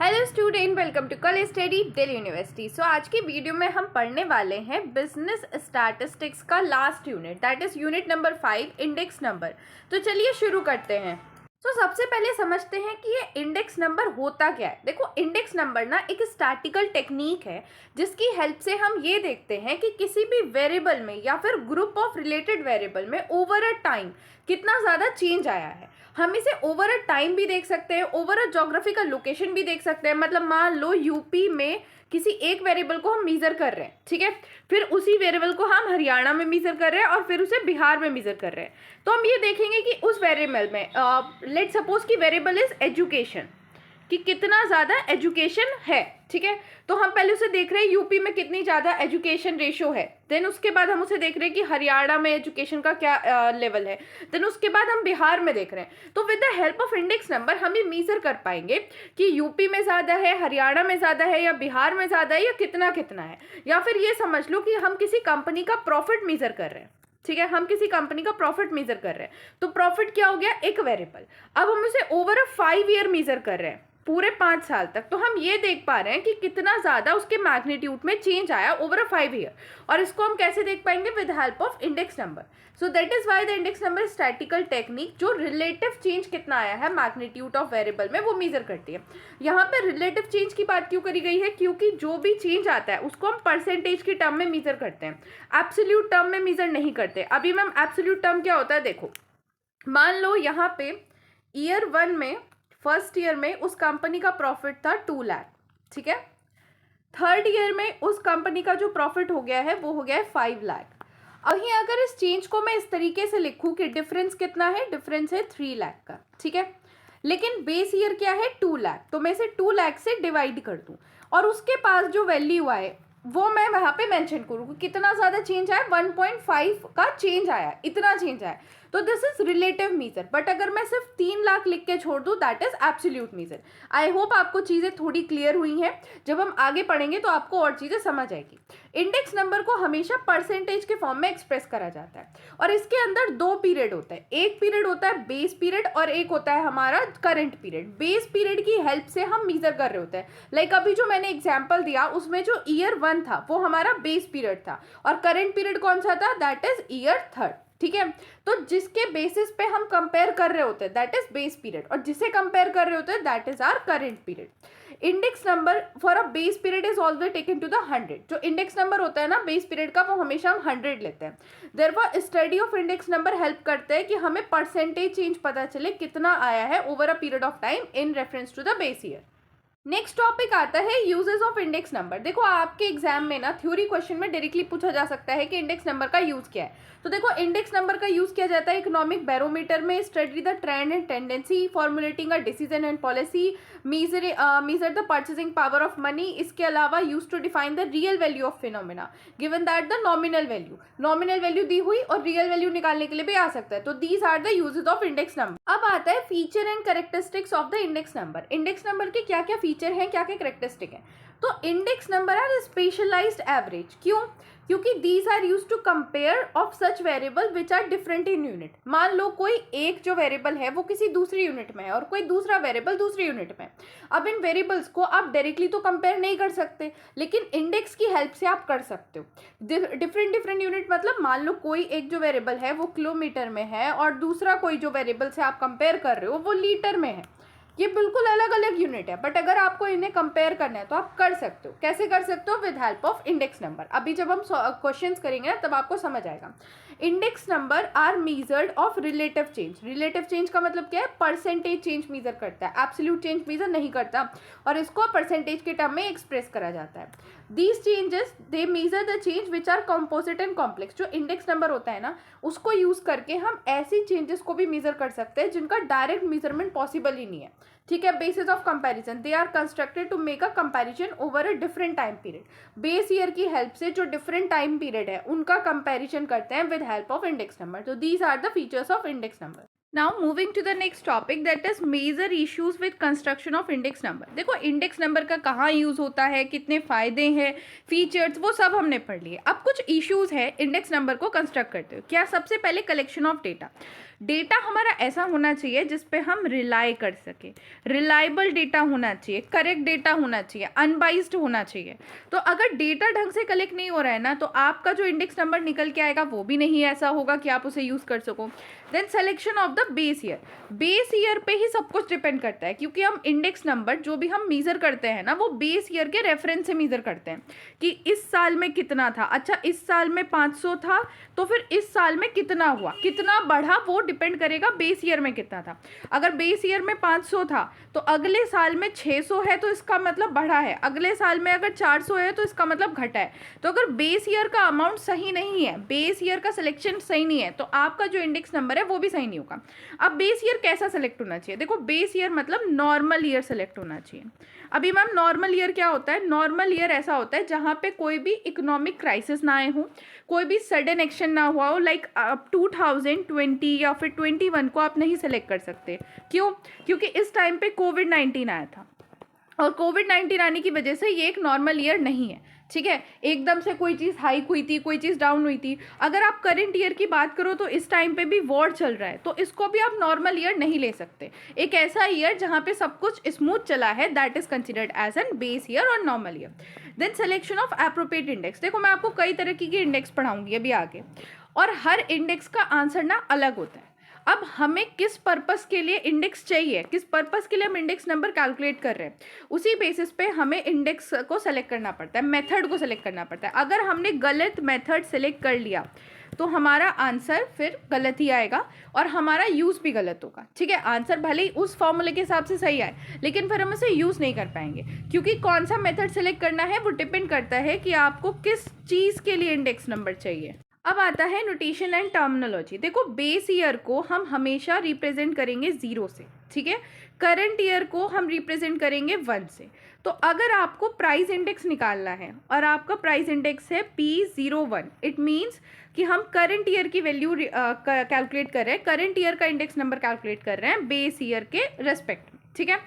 Hello student, welcome to college study Delhi university. So आज की video में हम पढ़ने वाले हैं बिजनेस स्टैटिस्टिक्स का last unit, that is unit number 5, index number. तो चलिए शुरू करते हैं। सबसे पहले समझते हैं कि ये इंडेक्स नंबर होता क्या है। देखो, इंडेक्स नंबर ना एक स्टैटिकल टेक्निक है जिसकी हेल्प से हम ये देखते हैं कि किसी भी वेरिएबल में या फिर ग्रुप ऑफ रिलेटेड वेरिएबल में ओवर अ टाइम कितना ज़्यादा चेंज आया है। हम इसे ओवर अ टाइम भी देख सकते हैं, ओवर अ जोग्राफिकल लोकेशन भी देख सकते हैं। मतलब मान लो यूपी में किसी एक वेरिएबल को हम मीजर कर रहे हैं, ठीक है, फिर उसी वेरिएबल को हम हरियाणा में मीजर कर रहे हैं और फिर उसे बिहार में मीजर कर रहे हैं। तो हम ये देखेंगे कि उस वेरिएबल में लेट सपोज कि वेरिएबल इज एजुकेशन, कि कितना ज़्यादा एजुकेशन है, ठीक है। तो हम पहले उसे देख रहे हैं यूपी में कितनी ज़्यादा एजुकेशन रेशो है, देन उसके बाद हम उसे देख रहे हैं कि हरियाणा में एजुकेशन का क्या लेवल है, देन उसके बाद हम बिहार में देख रहे हैं। तो with the help of index number हम ये मीजर कर पाएंगे कि यूपी में ज़्यादा है, हरियाणा में ज़्यादा है, या बिहार में ज़्यादा है, या कितना कितना है। या फिर ये समझ लो कि हम किसी कंपनी का प्रॉफिट मीजर कर रहे हैं, ठीक है, हम किसी कंपनी का प्रॉफिट मेजर कर रहे हैं। तो प्रॉफिट क्या हो गया, एक वेरिएबल। अब हम उसे ओवर अ 5 ईयर मेजर कर रहे हैं, पूरे 5 साल तक। तो हम ये देख पा रहे हैं कि कितना ज़्यादा उसके मैग्नीट्यूड में चेंज आया ओवर अ 5 ईयर। और इसको हम कैसे देख पाएंगे, with help of index number. So that is why the index number statistical technique जो रिलेटिव चेंज कितना आया है मैग्नीट्यूड ऑफ वेरिएबल में वो मेजर करती है। यहाँ पे रिलेटिव चेंज की बात क्यों करी गई है, क्योंकि जो भी चेंज आता है उसको हम परसेंटेज की टर्म में मेजर करते हैं, एब्सोल्यूट टर्म में मेजर नहीं करते। अभी मैम एब्सोल्यूट टर्म क्या होता है, देखो मान लो यहाँ पे ईयर 1 में, फर्स्ट ईयर में उस कंपनी का प्रॉफिट था 2 लाख, ठीक है। थर्ड ईयर में उस कंपनी का जो प्रॉफिट हो गया है वो हो गया है 5 लाख। अभी अगर इस चेंज को मैं इस तरीके से लिखूं कि डिफरेंस कितना है, डिफरेंस है 3 लाख का, ठीक है। लेकिन बेस ईयर क्या है 2 लाख, तो मैं इसे 2 लाख से डिवाइड कर दूं और उसके पास जो वैल्यू आए वो मैं वहां पे मेंशन करूँ कितना ज़्यादा चेंज आया, 1.5 का चेंज आया, इतना चेंज आया। तो this is relative measure. But अगर मैं सिर्फ 3 लाख लिख के छोड़ दूं that is absolute measure. I hope आपको चीज़ें थोड़ी क्लियर हुई हैं। जब हम आगे पढ़ेंगे तो आपको और चीज़ें समझ आएगी। इंडेक्स नंबर को हमेशा परसेंटेज के फॉर्म में एक्सप्रेस करा जाता है और इसके अंदर 2 पीरियड होता है। एक पीरियड होता है बेस पीरियड और एक होता है हमारा करंट पीरियड। बेस पीरियड की हेल्प से हम मीजर कर रहे होते हैं। लाइक अभी जो मैंने एग्जाम्पल दिया उसमें जो ईयर 1 था वो हमारा बेस पीरियड था और करंट पीरियड कौन सा था, दैट इज ईयर 3, ठीक है। तो जिसके बेसिस पे हम कंपेयर कर रहे होते हैं दैट इज बेस पीरियड और जिसे कंपेयर कर रहे होते हैं that is our current period. Index number for a base period is always taken to the 100। जो इंडेक्स नंबर होता है ना बेस पीरियड का, वो हमेशा हम 100 लेते हैं। Therefore study of index number help करते हैं कि हमें परसेंटेज चेंज पता चले कितना आया है over a period of time in reference to the base year. Next topic आता है यूजेस ऑफ इंडेक्स नंबर। देखो आपके एग्जाम में ना थ्योरी क्वेश्चन में डायरेक्टली पूछा जा सकता है कि इंडेक्स नंबर का यूज क्या है। तो देखो इंडेक्स नंबर का यूज किया जाता है इकोनॉमिक बैरोमीटर में, study the trend and tendency, formulating a decision and policy, measure the purchasing power of money. इसके अलावा use to define the real value of phenomena given that the nominal value दी हुई और real value निकालने के लिए भी आ सकता है। तो these are the uses of index number. अब आता है feature and characteristics of the index number. Index number के क्या क्या फीचर हैं, क्या क्या कैरेक्टरिस्टिक है। तो index number are specialized average. क्यों, क्योंकि these are use to compare of such variable which are different in unit. मान लो कोई एक जो वेरिएबल है वो किसी दूसरी यूनिट में है और कोई दूसरा वेरिएबल दूसरी यूनिट में। अब इन वेरिएबल्स को आप डायरेक्टली तो कंपेयर नहीं कर सकते, लेकिन इंडेक्स की हेल्प से आप कर सकते हो। डिफरेंट यूनिट मतलब मान लो कोई एक जो वेरिएबल है वो किलोमीटर में है और दूसरा कोई जो वेरिएबल से आप कंपेयर कर रहे हो वो लीटर में है। ये बिल्कुल अलग अलग यूनिट है, बट अगर आपको इन्हें कंपेयर करना है तो आप कर सकते हो। कैसे कर सकते हो, with help of index number. अभी जब हम क्वेश्चंस करेंगे ना तब आपको समझ आएगा। Index number are measured of relative change. Relative change का मतलब क्या है, परसेंटेज चेंज मेजर करता है, एब्सोल्यूट चेंज मेजर नहीं करता और इसको परसेंटेज के टर्म में एक्सप्रेस करा जाता है। These changes they measure the change which are composite and complex. जो इंडेक्स नंबर होता है ना उसको यूज करके हम ऐसी चेंजेस को भी मेजर कर सकते हैं जिनका डायरेक्ट मेजरमेंट पॉसिबल ही नहीं है, ठीक है। Basis of comparison they are constructed to make a comparison over a different time period. Base year की हेल्प से जो डिफरेंट टाइम पीरियड है उनका कंपैरिजन करते हैं with help of index number. तो these are the features of index number. Now moving to the next topic that is major issues with construction of index number. देखो index number का कहाँ use होता है, कितने फायदे हैं, फीचर्स, वो सब हमने पढ़ लिए। अब कुछ इश्यूज है इंडेक्स नंबर को कंस्ट्रक्ट करते हुए। क्या, सबसे पहले कलेक्शन ऑफ डेटा। डेटा हमारा ऐसा होना चाहिए जिस पे हम रिलाई कर सके, रिलायबल डेटा होना चाहिए, करेक्ट डेटा होना चाहिए, अनबाइज्ड होना चाहिए। तो अगर डेटा ढंग से कलेक्ट नहीं हो रहा है ना, तो आपका जो इंडेक्स नंबर निकल के आएगा वो भी नहीं ऐसा होगा कि आप उसे यूज़ कर सको। Then selection of the base year, base year पे ही सब कुछ डिपेंड करता है, क्योंकि हम इंडेक्स नंबर जो भी हम मीज़र करते हैं ना, वो बेस ईयर के रेफरेंस से मीज़र करते हैं कि इस साल में कितना था। अच्छा, इस साल में 500 था, तो फिर इस साल में कितना हुआ, कितना बढ़ा, वो डिपेंड करेगा बेस ईयर में कितना था। अगर बेस ईयर में 500 था तो अगले साल में 600 है तो इसका मतलब बढ़ा है, अगले साल में अगर 400 है तो इसका मतलब घटा है। तो अगर बेस ईयर का अमाउंट सही नहीं है, बेस ईयर का सिलेक्शन सही नहीं है, तो आपका जो इंडेक्स नंबर है वो भी सही नहीं होगा। अब बेस ईयर कैसा सेलेक्ट होना चाहिए? देखो, बेस ईयर मतलब नॉर्मल ईयर सेलेक्ट होना चाहिए। अभी मैम नॉर्मल ईयर क्या होता है? नॉर्मल ईयर ऐसा होता है जहाँ पे कोई भी इकोनॉमिक क्राइसिस ना आए हो, कोई भी सडन एक्शन ना हुआ हो। लाइक 2020 या फिर 21 को आप नहीं सेलेक्ट कर सकते। क्यों? क्योंकि इस टाइम पे कोविड-19 आया था, और कोविड-19 आने की वजह से ये एक नॉर्मल ईयर नहीं है। ठीक है, एकदम से कोई चीज़ हाइक हुई थी, कोई चीज़ डाउन हुई थी। अगर आप करंट ईयर की बात करो तो इस टाइम पे भी वॉर चल रहा है, तो इसको भी आप नॉर्मल ईयर नहीं ले सकते। एक ऐसा ईयर जहाँ पे सब कुछ स्मूथ चला है, that is considered as an base year और normal year. Then selection of appropriate index. देखो, मैं आपको कई तरह की इंडेक्स पढ़ाऊंगी अभी आगे, और हर इंडेक्स का आंसर ना अलग होता है। अब हमें किस पर्पस के लिए इंडेक्स चाहिए, किस पर्पस के लिए हम इंडेक्स नंबर कैलकुलेट कर रहे हैं, उसी बेसिस पे हमें इंडेक्स को सेलेक्ट करना पड़ता है, मेथड को सेलेक्ट करना पड़ता है। अगर हमने गलत मेथड सेलेक्ट कर लिया तो हमारा आंसर फिर गलत ही आएगा और हमारा यूज़ भी गलत होगा। ठीक है, आंसर भले ही उस फॉर्मूले के हिसाब से सही आए, लेकिन फिर हम उसे यूज़ नहीं कर पाएंगे, क्योंकि कौन सा मेथड सेलेक्ट करना है वो डिपेंड करता है कि आपको किस चीज़ के लिए इंडेक्स नंबर चाहिए। अब आता है नोटेशन एंड टर्मिनोलॉजी। देखो, बेस ईयर को हम हमेशा रिप्रेजेंट करेंगे 0 से, ठीक है। करंट ईयर को हम रिप्रेजेंट करेंगे 1 से। तो अगर आपको प्राइस इंडेक्स निकालना है और आपका प्राइस इंडेक्स है P01, इट मीन्स कि हम करंट ईयर की वैल्यू कैलकुलेट कर रहे हैं, करंट ईयर का इंडेक्स नंबर कैलकुलेट कर रहे हैं बेस ईयर के रेस्पेक्ट में। ठीक है,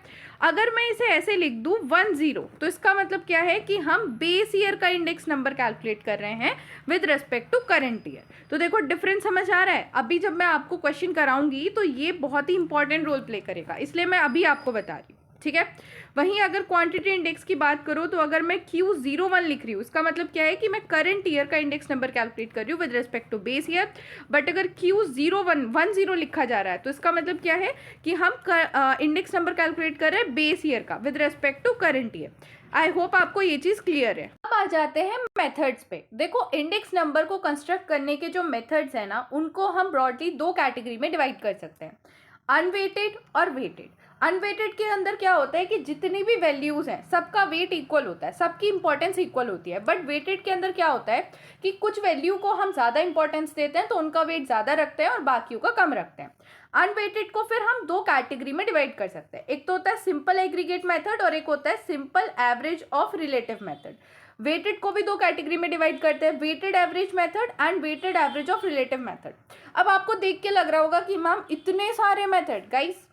अगर मैं इसे ऐसे लिख दूं 10, तो इसका मतलब क्या है कि हम बेस ईयर का इंडेक्स नंबर कैलकुलेट कर रहे हैं with respect to current year. तो देखो, डिफरेंस समझ आ रहा है? अभी जब मैं आपको क्वेश्चन कराऊंगी तो ये बहुत ही इंपॉर्टेंट रोल प्ले करेगा, इसलिए मैं अभी आपको बता रही हूँ। ठीक है, वहीं अगर क्वांटिटी इंडेक्स की बात करूँ तो अगर मैं Q01 लिख रही हूँ, इसका मतलब क्या है कि मैं करंट ईयर का इंडेक्स नंबर कैलकुलेट कर रही हूँ with respect to base year. But अगर Q01 लिखा जा रहा है तो इसका मतलब क्या है कि हम इंडेक्स नंबर कैलकुलेट कर रहे हैं बेस ईयर का with respect to current year. I hope आपको ये चीज़ क्लियर है। अब आ जाते हैं मेथड्स पे। देखो, इंडेक्स नंबर को कंस्ट्रक्ट करने के जो मेथड्स हैं ना, उनको हम ब्रॉडली 2 कैटेगरी में डिवाइड कर सकते हैं, अनवेटेड और वेटेड। अनवेटेड के अंदर क्या होता है कि जितनी भी वैल्यूज़ हैं सबका वेट इक्वल होता है, सबकी इंपॉर्टेंस इक्वल होती है। बट वेटेड के अंदर क्या होता है कि कुछ वैल्यू को हम ज़्यादा इंपॉर्टेंस देते हैं तो उनका वेट ज़्यादा रखते हैं और बाकियों का कम रखते हैं। अनवेटेड को फिर हम 2 कैटेगरी में डिवाइड कर सकते हैं, एक तो होता है सिंपल एग्रीगेट मेथड और एक होता है simple average of relative method. Weighted को भी 2 कैटेगरी में डिवाइड करते हैं, weighted average method and weighted average of relative method. अब आपको देख के लग रहा होगा कि मैम इतने सारे मेथड। गाइस,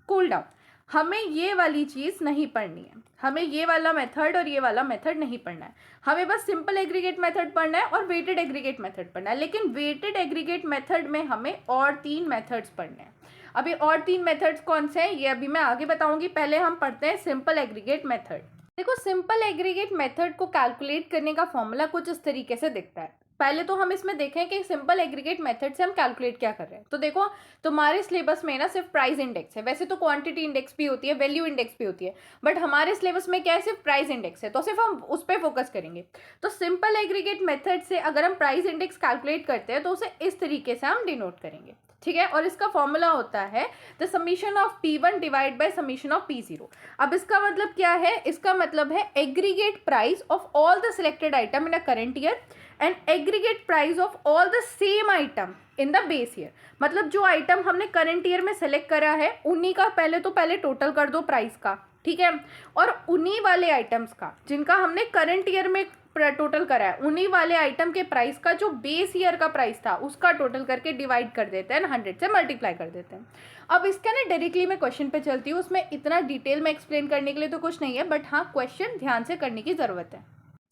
कूल डाउन, हमें ये वाली चीज़ नहीं पढ़नी है, हमें ये वाला मेथड और ये वाला मेथड नहीं पढ़ना है। हमें बस सिंपल एग्रीगेट मेथड पढ़ना है और वेटेड एग्रीगेट मेथड पढ़ना है। लेकिन वेटेड एग्रीगेट मेथड में हमें और 3 मेथड्स पढ़ने हैं। अभी और 3 मेथड्स कौन से हैं ये अभी मैं आगे बताऊंगी, पहले हम पढ़ते हैं सिंपल एग्रीगेट मेथड। देखो, सिंपल एग्रीगेट मेथड को कैलकुलेट करने का फॉर्मूला कुछ इस तरीके से दिखता है। पहले तो हम इसमें देखें कि सिंपल एग्रीगेट मेथड से हम कैलकुलेट क्या कर रहे हैं। तो देखो, तुम्हारे सिलेबस में ना सिर्फ प्राइस इंडेक्स है, वैसे तो क्वांटिटी इंडेक्स भी होती है, वैल्यू इंडेक्स भी होती है, बट हमारे सिलेबस में क्या है, सिर्फ प्राइस इंडेक्स है, तो सिर्फ हम उस पर फोकस करेंगे। तो सिंपल एग्रीगेट मेथड से अगर हम प्राइस इंडेक्स कैलकुलेट करते हैं तो उसे इस तरीके से हम डिनोट करेंगे। ठीक है, और इसका फॉर्मूला होता है the summation of P1 divide by summation of P0। अब इसका मतलब क्या है? इसका मतलब है aggregate price of all the selected item in a current year and aggregate price of all the same item in the base year. मतलब जो आइटम हमने करंट ईयर में सेलेक्ट करा है उन्हीं का पहले टोटल कर दो प्राइस का, ठीक है, और उन्हीं वाले आइटम्स का जिनका हमने करंट ईयर में टोटल करा है, उन्हीं वाले आइटम के प्राइस का जो बेस ईयर का प्राइस था उसका टोटल करके डिवाइड कर देते हैं, 100 से मल्टीप्लाई कर देते हैं। अब इसका ना डायरेक्टली मैं क्वेश्चन पे चलती हूँ, उसमें इतना डिटेल में एक्सप्लेन करने के लिए तो कुछ नहीं है, बट हाँ क्वेश्चन ध्यान से करने की ज़रूरत है।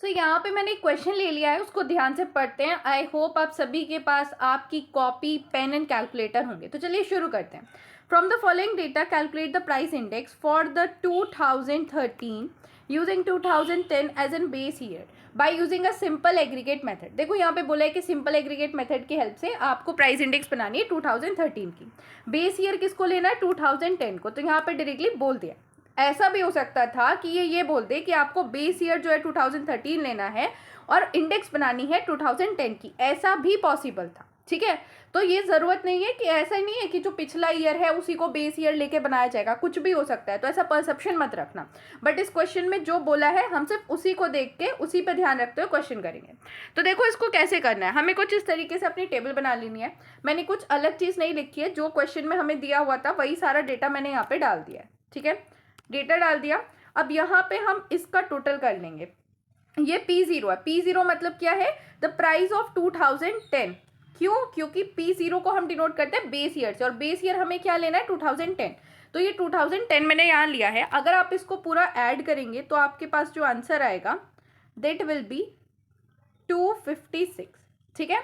तो यहाँ पे मैंने एक क्वेश्चन ले लिया है, उसको ध्यान से पढ़ते हैं। आई होप आप सभी के पास आपकी कॉपी, पेन एंड कैलकुलेटर होंगे। तो चलिए शुरू करते हैं। From the following data calculate the price index for the 2013 using 2010 as an base year by using a simple aggregate method. देखो यहाँ पे बोला है कि सिंपल एग्रीगेट मेथड की हेल्प से आपको प्राइस इंडेक्स बनानी है 2013 की। बेस ईयर किसको लेना है? 2010 को। तो यहाँ पे डायरेक्टली बोल दिया। ऐसा भी हो सकता था कि ये बोल दे कि आपको बेस ईयर जो है 2013 लेना है और इंडेक्स बनानी है 2010 की। ऐसा भी पॉसिबल था, ठीक है। तो ये ज़रूरत नहीं है कि ऐसा नहीं है कि जो पिछला ईयर है उसी को बेस ईयर लेके बनाया जाएगा, कुछ भी हो सकता है। तो ऐसा परसेप्शन मत रखना। बट इस क्वेश्चन में जो बोला है हम सिर्फ उसी को देख के उसी पे ध्यान रखते हुए क्वेश्चन करेंगे। तो देखो इसको कैसे करना है, हमें कुछ इस तरीके से अपनी टेबल बना लेनी है। मैंने कुछ अलग चीज़ नहीं लिखी है, जो क्वेश्चन में हमें दिया हुआ था वही सारा डेटा मैंने यहाँ पे डाल दिया है, ठीक है। डेटा डाल दिया। अब यहाँ पे हम इसका टोटल कर लेंगे। ये P0 है। P0 मतलब क्या है? The price of 2010। क्यों? क्योंकि P0 को हम डिनोट करते हैं बेस ईयर से, और बेस ईयर हमें क्या लेना है? 2010। तो ये 2010 मैंने यहाँ लिया है। अगर आप इसको पूरा ऐड करेंगे तो आपके पास जो आंसर आएगा दैट विल बी 256, ठीक है।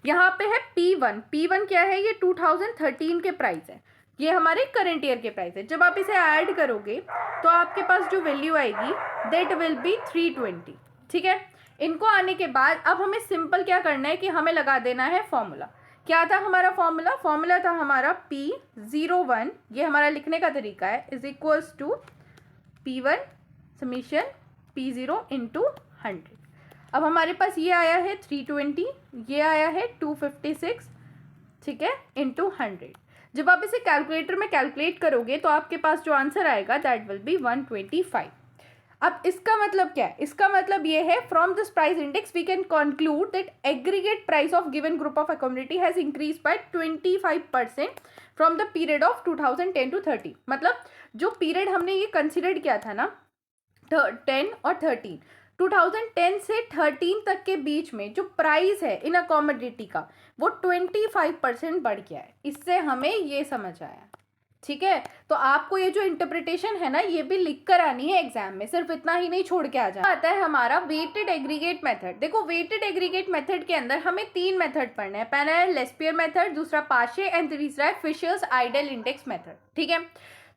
यहाँ पे है P1। P1 क्या है? ये 2013 के प्राइस है, ये हमारे करंट ईयर के प्राइस है। जब आप इसे ऐड करोगे तो आपके पास जो वैल्यू आएगी दैट विल बी 320, ठीक है। इनको आने के बाद अब हमें सिंपल क्या करना है कि हमें लगा देना है फॉर्मूला। क्या था हमारा फॉर्मूला? फॉर्मूला था हमारा P01, ये हमारा लिखने का तरीका है, is equals to P1 summation P0 into 100। अब हमारे पास ये आया है 320, ये आया है 256, ठीक है, इंटू 100। जब आप इसे कैलकुलेटर में कैलकुलेट करोगे तो आपके पास जो आंसर आएगा दैट विल बी 125। अब इसका मतलब क्या है? इसका मतलब ये है from this price index we can conclude that aggregate price of given group of community has increase by 25% from the period of 2010 to 30। मतलब जो पीरियड हमने ये कंसिडर किया था ना 10 और 13, 2010 से 13 तक के बीच में जो प्राइस है इन अ कमोडिटी का वो 25% बढ़ गया है। इससे हमें ये समझ आया, ठीक है। तो आपको ये जो इंटरप्रिटेशन है ना ये भी लिख कर आनी है एग्जाम में, सिर्फ इतना ही नहीं छोड़ के आ जाना। आता है हमारा वेटेड एग्रीगेट मेथड। देखो वेटेड एग्रीगेट मेथड के अंदर हमें 3 मेथड पढ़ने हैं। पहला है लेस्पियर मेथड, दूसरा पाशे एंड तीसरा है फिशर्स आइडल इंडेक्स मेथड, ठीक है।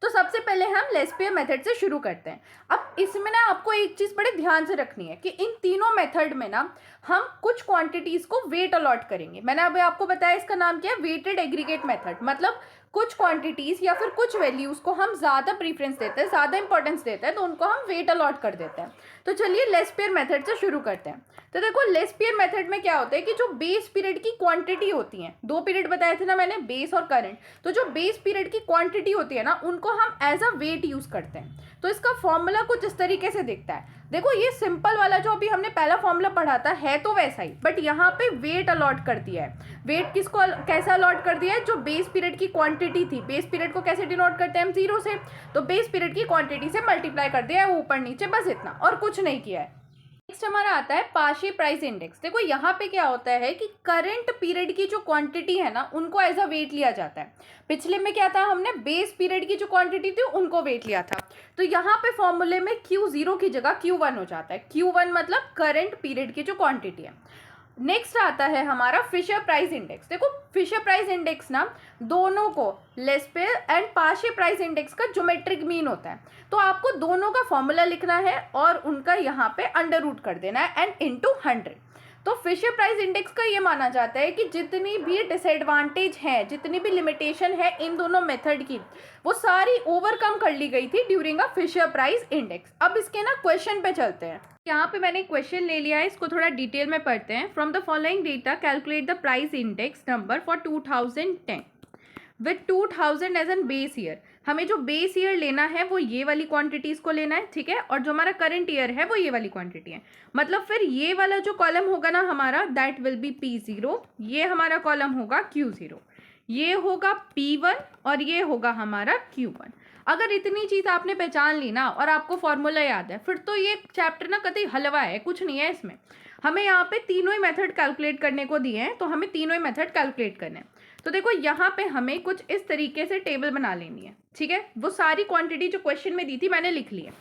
तो सबसे पहले हम लेस्पियर मेथड से शुरू करते हैं। अब इसमें ना आपको एक चीज़ बड़े ध्यान से रखनी है कि इन तीनों मेथड में ना हम कुछ क्वांटिटीज़ को वेट अलॉट करेंगे। मैंने अभी आपको बताया इसका नाम क्या है? Weighted aggregate method. मतलब कुछ क्वांटिटीज़ या फिर कुछ वैल्यूज़ को हम ज़्यादा प्रीफरेंस देते हैं, ज़्यादा इंपॉर्टेंस देते हैं, तो उनको हम वेट अलॉट कर देते हैं। तो चलिए लेस्पियर मेथड से शुरू करते हैं। तो देखो लेस्पियर मेथड में क्या होता है कि जो बेस पीरियड की क्वांटिटी होती है, 2 पीरियड बताए थे ना मैंने, बेस और करंट। तो जो बेस पीरियड की क्वांटिटी होती है ना उनको हम एज अ वेट यूज़ करते हैं। तो इसका फॉर्मूला कुछ इस तरीके से दिखता है। देखो ये सिंपल वाला जो अभी हमने पहला फॉर्मूला पढ़ा था है तो वैसा ही, बट यहाँ पे वेट अलॉट कर दिया है। वेट किसको कैसा अलॉट कर दिया है? जो बेस पीरियड की क्वांटिटी थी। बेस पीरियड को कैसे डिनोट करते हैं हम? 0 से। तो बेस पीरियड की क्वांटिटी से मल्टीप्लाई कर दिया है ऊपर नीचे, बस इतना, और कुछ नहीं किया है। नेक्स्ट हमारा आता है पाशे प्राइस इंडेक्स। देखो यहाँ पे क्या होता है कि करंट पीरियड की जो क्वांटिटी है ना उनको एज अ वेट लिया जाता है। पिछले में क्या था? हमने बेस पीरियड की जो क्वांटिटी थी उनको वेट लिया था। तो यहाँ पे फॉर्मूले में Q0 की जगह Q1 हो जाता है। Q1 मतलब करंट पीरियड की जो क्वांटिटी है। नेक्स्ट आता है हमारा फिशर प्राइस इंडेक्स। देखो फिशर प्राइस इंडेक्स ना दोनों को लेस्पियर एंड पाशे प्राइस इंडेक्स का ज्योमेट्रिक मीन होता है। तो आपको दोनों का फॉर्मूला लिखना है और उनका यहाँ पे अंडर रूट कर देना है एंड इनटू 100। तो फिशर प्राइस इंडेक्स का ये माना जाता है कि जितनी भी डिसएडवांटेज है, जितनी भी लिमिटेशन है इन दोनों मेथड की, वो सारी ओवरकम कर ली गई थी during a Fisher price index. अब इसके ना क्वेश्चन पे चलते हैं। यहाँ पे मैंने क्वेश्चन ले लिया है, इसको थोड़ा डिटेल में पढ़ते हैं। From the following data calculate the price index number for 2010 with 2000 as an base year. हमें जो बेस ईयर लेना है वो ये वाली क्वांटिटीज़ को लेना है, ठीक है, और जो हमारा करंट ईयर है वो ये वाली क्वांटिटी है। मतलब फिर ये वाला जो कॉलम होगा ना हमारा दैट विल बी P0, ये हमारा कॉलम होगा Q0, ये होगा P1 और ये होगा हमारा Q1। अगर इतनी चीज़ आपने पहचान ली ना और आपको फॉर्मूला याद है फिर तो ये चैप्टर ना कतई हलवा है, कुछ नहीं है इसमें। हमें यहाँ पे तीनों ही मेथड कैलकुलेट करने को दिए हैं, तो हमें तीनों ही मेथड कैलकुलेट करने हैं। तो देखो यहाँ पे हमें कुछ इस तरीके से टेबल बना लेनी है, ठीक है। वो सारी क्वांटिटी जो क्वेश्चन में दी थी मैंने लिख ली है।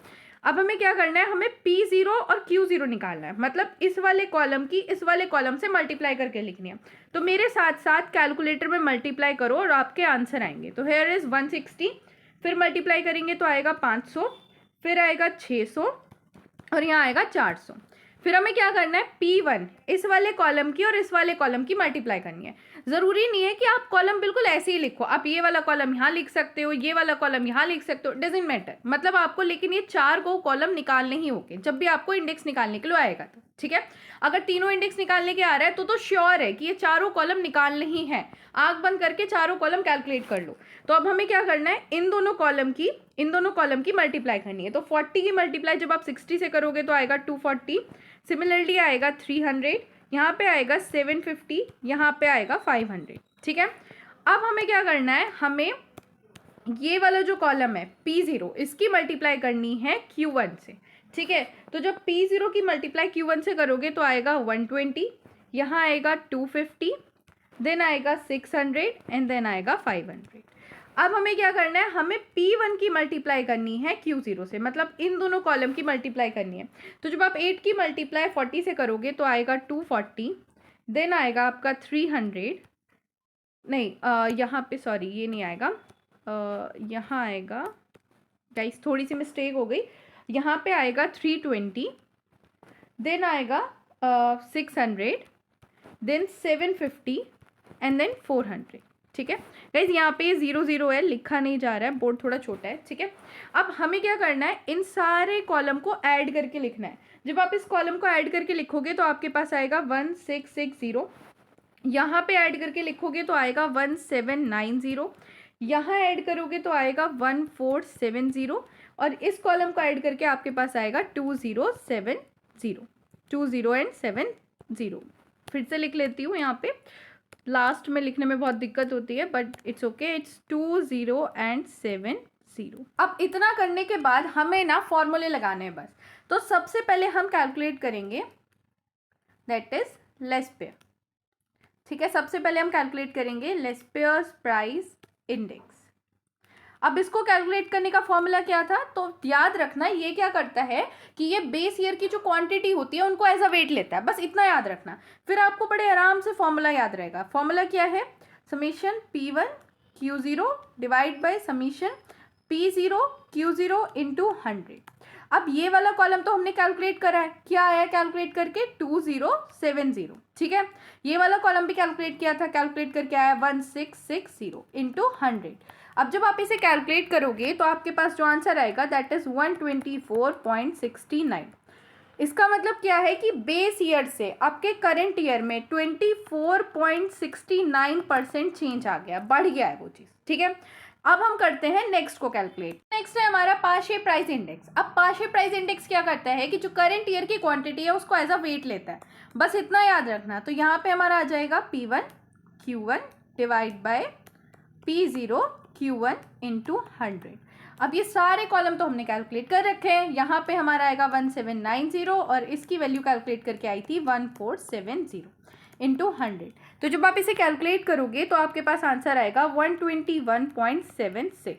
अब हमें क्या करना है, हमें P0 और Q0 निकालना है, मतलब इस वाले कॉलम की इस वाले कॉलम से मल्टीप्लाई करके लिखनी है। तो मेरे साथ साथ कैलकुलेटर में मल्टीप्लाई करो और आपके आंसर आएंगे। तो हेयर इज 160, फिर मल्टीप्लाई करेंगे तो आएगा 500, फिर आएगा 600 और यहाँ आएगा 400। फिर हमें क्या करना है, P1 इस वाले कॉलम की और इस वाले कॉलम की मल्टीप्लाई करनी है। ज़रूरी नहीं है कि आप कॉलम बिल्कुल ऐसे ही लिखो, आप ये वाला कॉलम यहाँ लिख सकते हो, ये वाला कॉलम यहाँ लिख सकते हो, डजंट मैटर। मतलब आपको लेकिन ये 4 को कॉलम निकालने ही होंगे जब भी आपको इंडेक्स निकालने के लिए आएगा तो, ठीक है। अगर तीनों इंडेक्स निकालने के आ रहा है तो श्योर है कि ये चारों कॉलम निकालने ही है। आंख बंद करके चारों कॉलम कैलकुलेट कर लो। तो अब हमें क्या करना है, इन दोनों कॉलम की मल्टीप्लाई करनी है। तो 40 की मल्टीप्लाई जब आप 60 से करोगे तो आएगा 240, सिमिलरली आएगा 300, यहाँ पे आएगा 750, यहाँ पे आएगा 500, ठीक है। अब हमें क्या करना है, हमें ये वाला जो कॉलम है P0 इसकी मल्टीप्लाई करनी है Q1 से, ठीक है। तो जब P0 की मल्टीप्लाई Q1 से करोगे तो आएगा 120, यहाँ आएगा 250, देन आएगा 600 एंड देन आएगा 500। अब हमें क्या करना है, हमें P1 की मल्टीप्लाई करनी है Q0 से, मतलब इन दोनों कॉलम की मल्टीप्लाई करनी है। तो जब आप 8 की मल्टीप्लाई 40 से करोगे तो आएगा 240, देन आएगा आपका 300, नहीं यहाँ पे सॉरी ये नहीं आएगा, यहाँ आएगा, गाइस थोड़ी सी मिस्टेक हो गई, यहाँ पे आएगा 320, देन आएगा 600, देन 750 एंड देन 400, ठीक है। गाइस यहाँ पे 0 है, लिखा नहीं जा रहा है, बोर्ड थोड़ा छोटा है, ठीक है। अब हमें क्या करना है, इन सारे कॉलम को ऐड करके लिखना है। जब आप इस कॉलम को ऐड करके लिखोगे तो आपके पास आएगा 1660, यहाँ पे ऐड करके लिखोगे तो आएगा 1790, यहाँ ऐड करोगे तो आएगा 1470 और इस कॉलम को ऐड करके आपके पास आएगा 2070, 20 एंड 70। फिर से लिख लेती हूँ, यहाँ पे लास्ट में लिखने में बहुत दिक्कत होती है but it's okay, it's 20 and 70। अब इतना करने के बाद हमें ना फॉर्मूले लगाने हैं बस। तो सबसे पहले हम कैलकुलेट करेंगे दैट इज लेस्पेयर, ठीक है। सबसे पहले हम कैलकुलेट करेंगे लेस्पेयर्स प्राइस इंडेक्स। अब इसको कैलकुलेट करने का फॉर्मूला क्या था, तो याद रखना ये क्या करता है कि ये बेस ईयर की जो क्वांटिटी होती है उनको एज अ वेट लेता है, बस इतना याद रखना। फिर आपको बड़े आराम से फॉर्मूला याद रहेगा। फॉर्मूला क्या है, summation P1 Q0 divide by summation P0 Q0 into 100। अब ये वाला कॉलम तो हमने कैलकुलेट करा है, क्या आया कैलकुलेट करके 2070, ठीक है। ये वाला कॉलम भी कैलकुलेट किया था, कैलकुलेट करके आया 1660 इंटू 100। अब जब आप इसे कैलकुलेट करोगे तो आपके पास जो आंसर आएगा दैट इज 124.69। इसका मतलब क्या है कि बेस ईयर से आपके करंट ईयर में 24.69% चेंज आ गया, बढ़ गया है वो चीज़, ठीक है। अब हम करते हैं नेक्स्ट को कैलकुलेट। नेक्स्ट है हमारा पार्शियल प्राइस इंडेक्स। अब पार्शियल प्राइस इंडेक्स क्या करता है कि जो करंट ईयर की क्वांटिटी है उसको एज अ वेट लेता है, बस इतना याद रखना। तो यहाँ पे हमारा आ जाएगा P1 Q1 divide bye P0 Q1 into 100। अब ये सारे कॉलम तो हमने कैलकुलेट कर रखे हैं। यहाँ पे हमारा आएगा 1790 और इसकी वैल्यू कैलकुलेट करके आई थी 1470 इंटू 100। तो जब आप इसे कैलकुलेट करोगे तो आपके पास आंसर आएगा 121.76।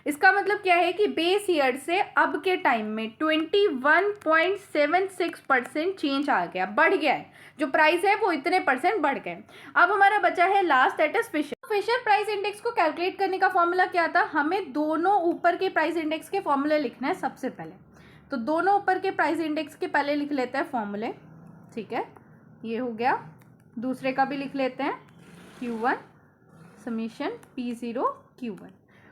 इसका मतलब क्या है कि बेस ईयर से अब के टाइम में 21.76% चेंज आ गया, बढ़ गया है। जो प्राइस है वो इतने परसेंट बढ़ गए। अब हमारा बचा है last that is Fisher. Fisher price index को कैलकुलेट करने का फॉर्मूला क्या था, हमें दोनों ऊपर के प्राइस इंडेक्स के फॉर्मूले लिखना है सबसे पहले। तो दोनों ऊपर के प्राइस इंडेक्स के पहले लिख लेते हैं फॉर्मूले, ठीक है, ये हो गया। दूसरे का भी लिख लेते हैं Q1 समीशन P0 Q1।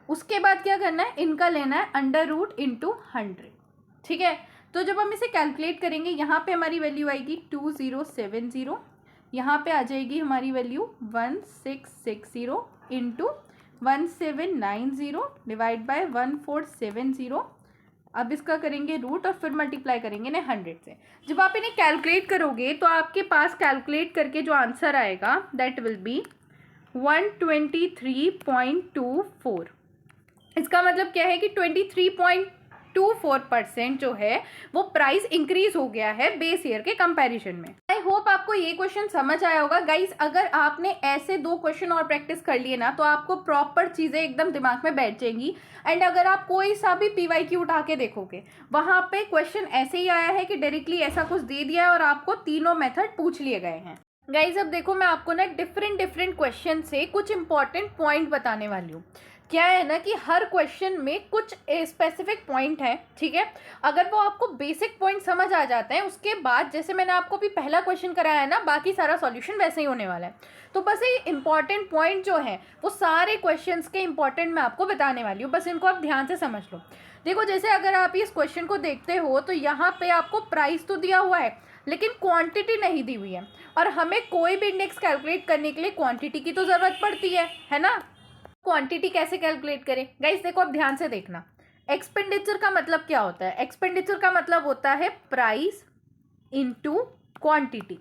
उसके बाद क्या करना है, इनका लेना है अंडर रूट इंटू 100, ठीक है। तो जब हम इसे कैलकुलेट करेंगे यहाँ पे हमारी वैल्यू आएगी 2070, यहाँ पे आ जाएगी हमारी वैल्यू 1660 इंटू 1790 डिवाइड बाय 1470। अब इसका करेंगे रूट और फिर मल्टीप्लाई करेंगे ना 100 से। जब आप इन्हें कैलकुलेट करोगे तो आपके पास कैलकुलेट करके जो आंसर आएगा दैट विल बी 123.24। इसका मतलब क्या है कि 23 0.24% जो है वो प्राइस इंक्रीज हो गया है बेस ईयर के कंपैरिजन में। आई होप आपको ये क्वेश्चन समझ आया होगा गाइस। अगर आपने ऐसे 2 क्वेश्चन और प्रैक्टिस कर लिए ना तो आपको प्रॉपर चीज़ें एकदम दिमाग में बैठ जाएंगी। एंड अगर आप कोई सा भी PYQ उठा के देखोगे वहाँ पे क्वेश्चन ऐसे ही आया है कि डायरेक्टली ऐसा कुछ दे दिया है और आपको तीनों मेथड पूछ लिए गए हैं। गाइज अब देखो मैं आपको ना डिफरेंट क्वेश्चन से कुछ इंपॉर्टेंट पॉइंट बताने वाली हूँ। क्या है ना कि हर क्वेश्चन में कुछ स्पेसिफिक पॉइंट है, ठीक है। अगर वो आपको बेसिक पॉइंट समझ आ जाते हैं उसके बाद जैसे मैंने आपको भी पहला क्वेश्चन कराया है ना, बाकी सारा सॉल्यूशन वैसे ही होने वाला है। तो बस ये इंपॉर्टेंट पॉइंट जो है वो सारे क्वेश्चंस के इंपॉर्टेंट मैं आपको बताने वाली हूँ, बस इनको आप ध्यान से समझ लो। देखो जैसे अगर आप इस क्वेश्चन को देखते हो तो यहाँ पे आपको प्राइस तो दिया हुआ है लेकिन क्वांटिटी नहीं दी हुई है, और हमें कोई भी इंडेक्स कैलकुलेट करने के लिए क्वांटिटी की तो ज़रूरत पड़ती है ना। क्वांटिटी कैसे कैलकुलेट करें गाइस, देखो अब ध्यान से देखना। एक्सपेंडिचर का मतलब क्या होता है? एक्सपेंडिचर का मतलब होता है प्राइस इनटू क्वांटिटी।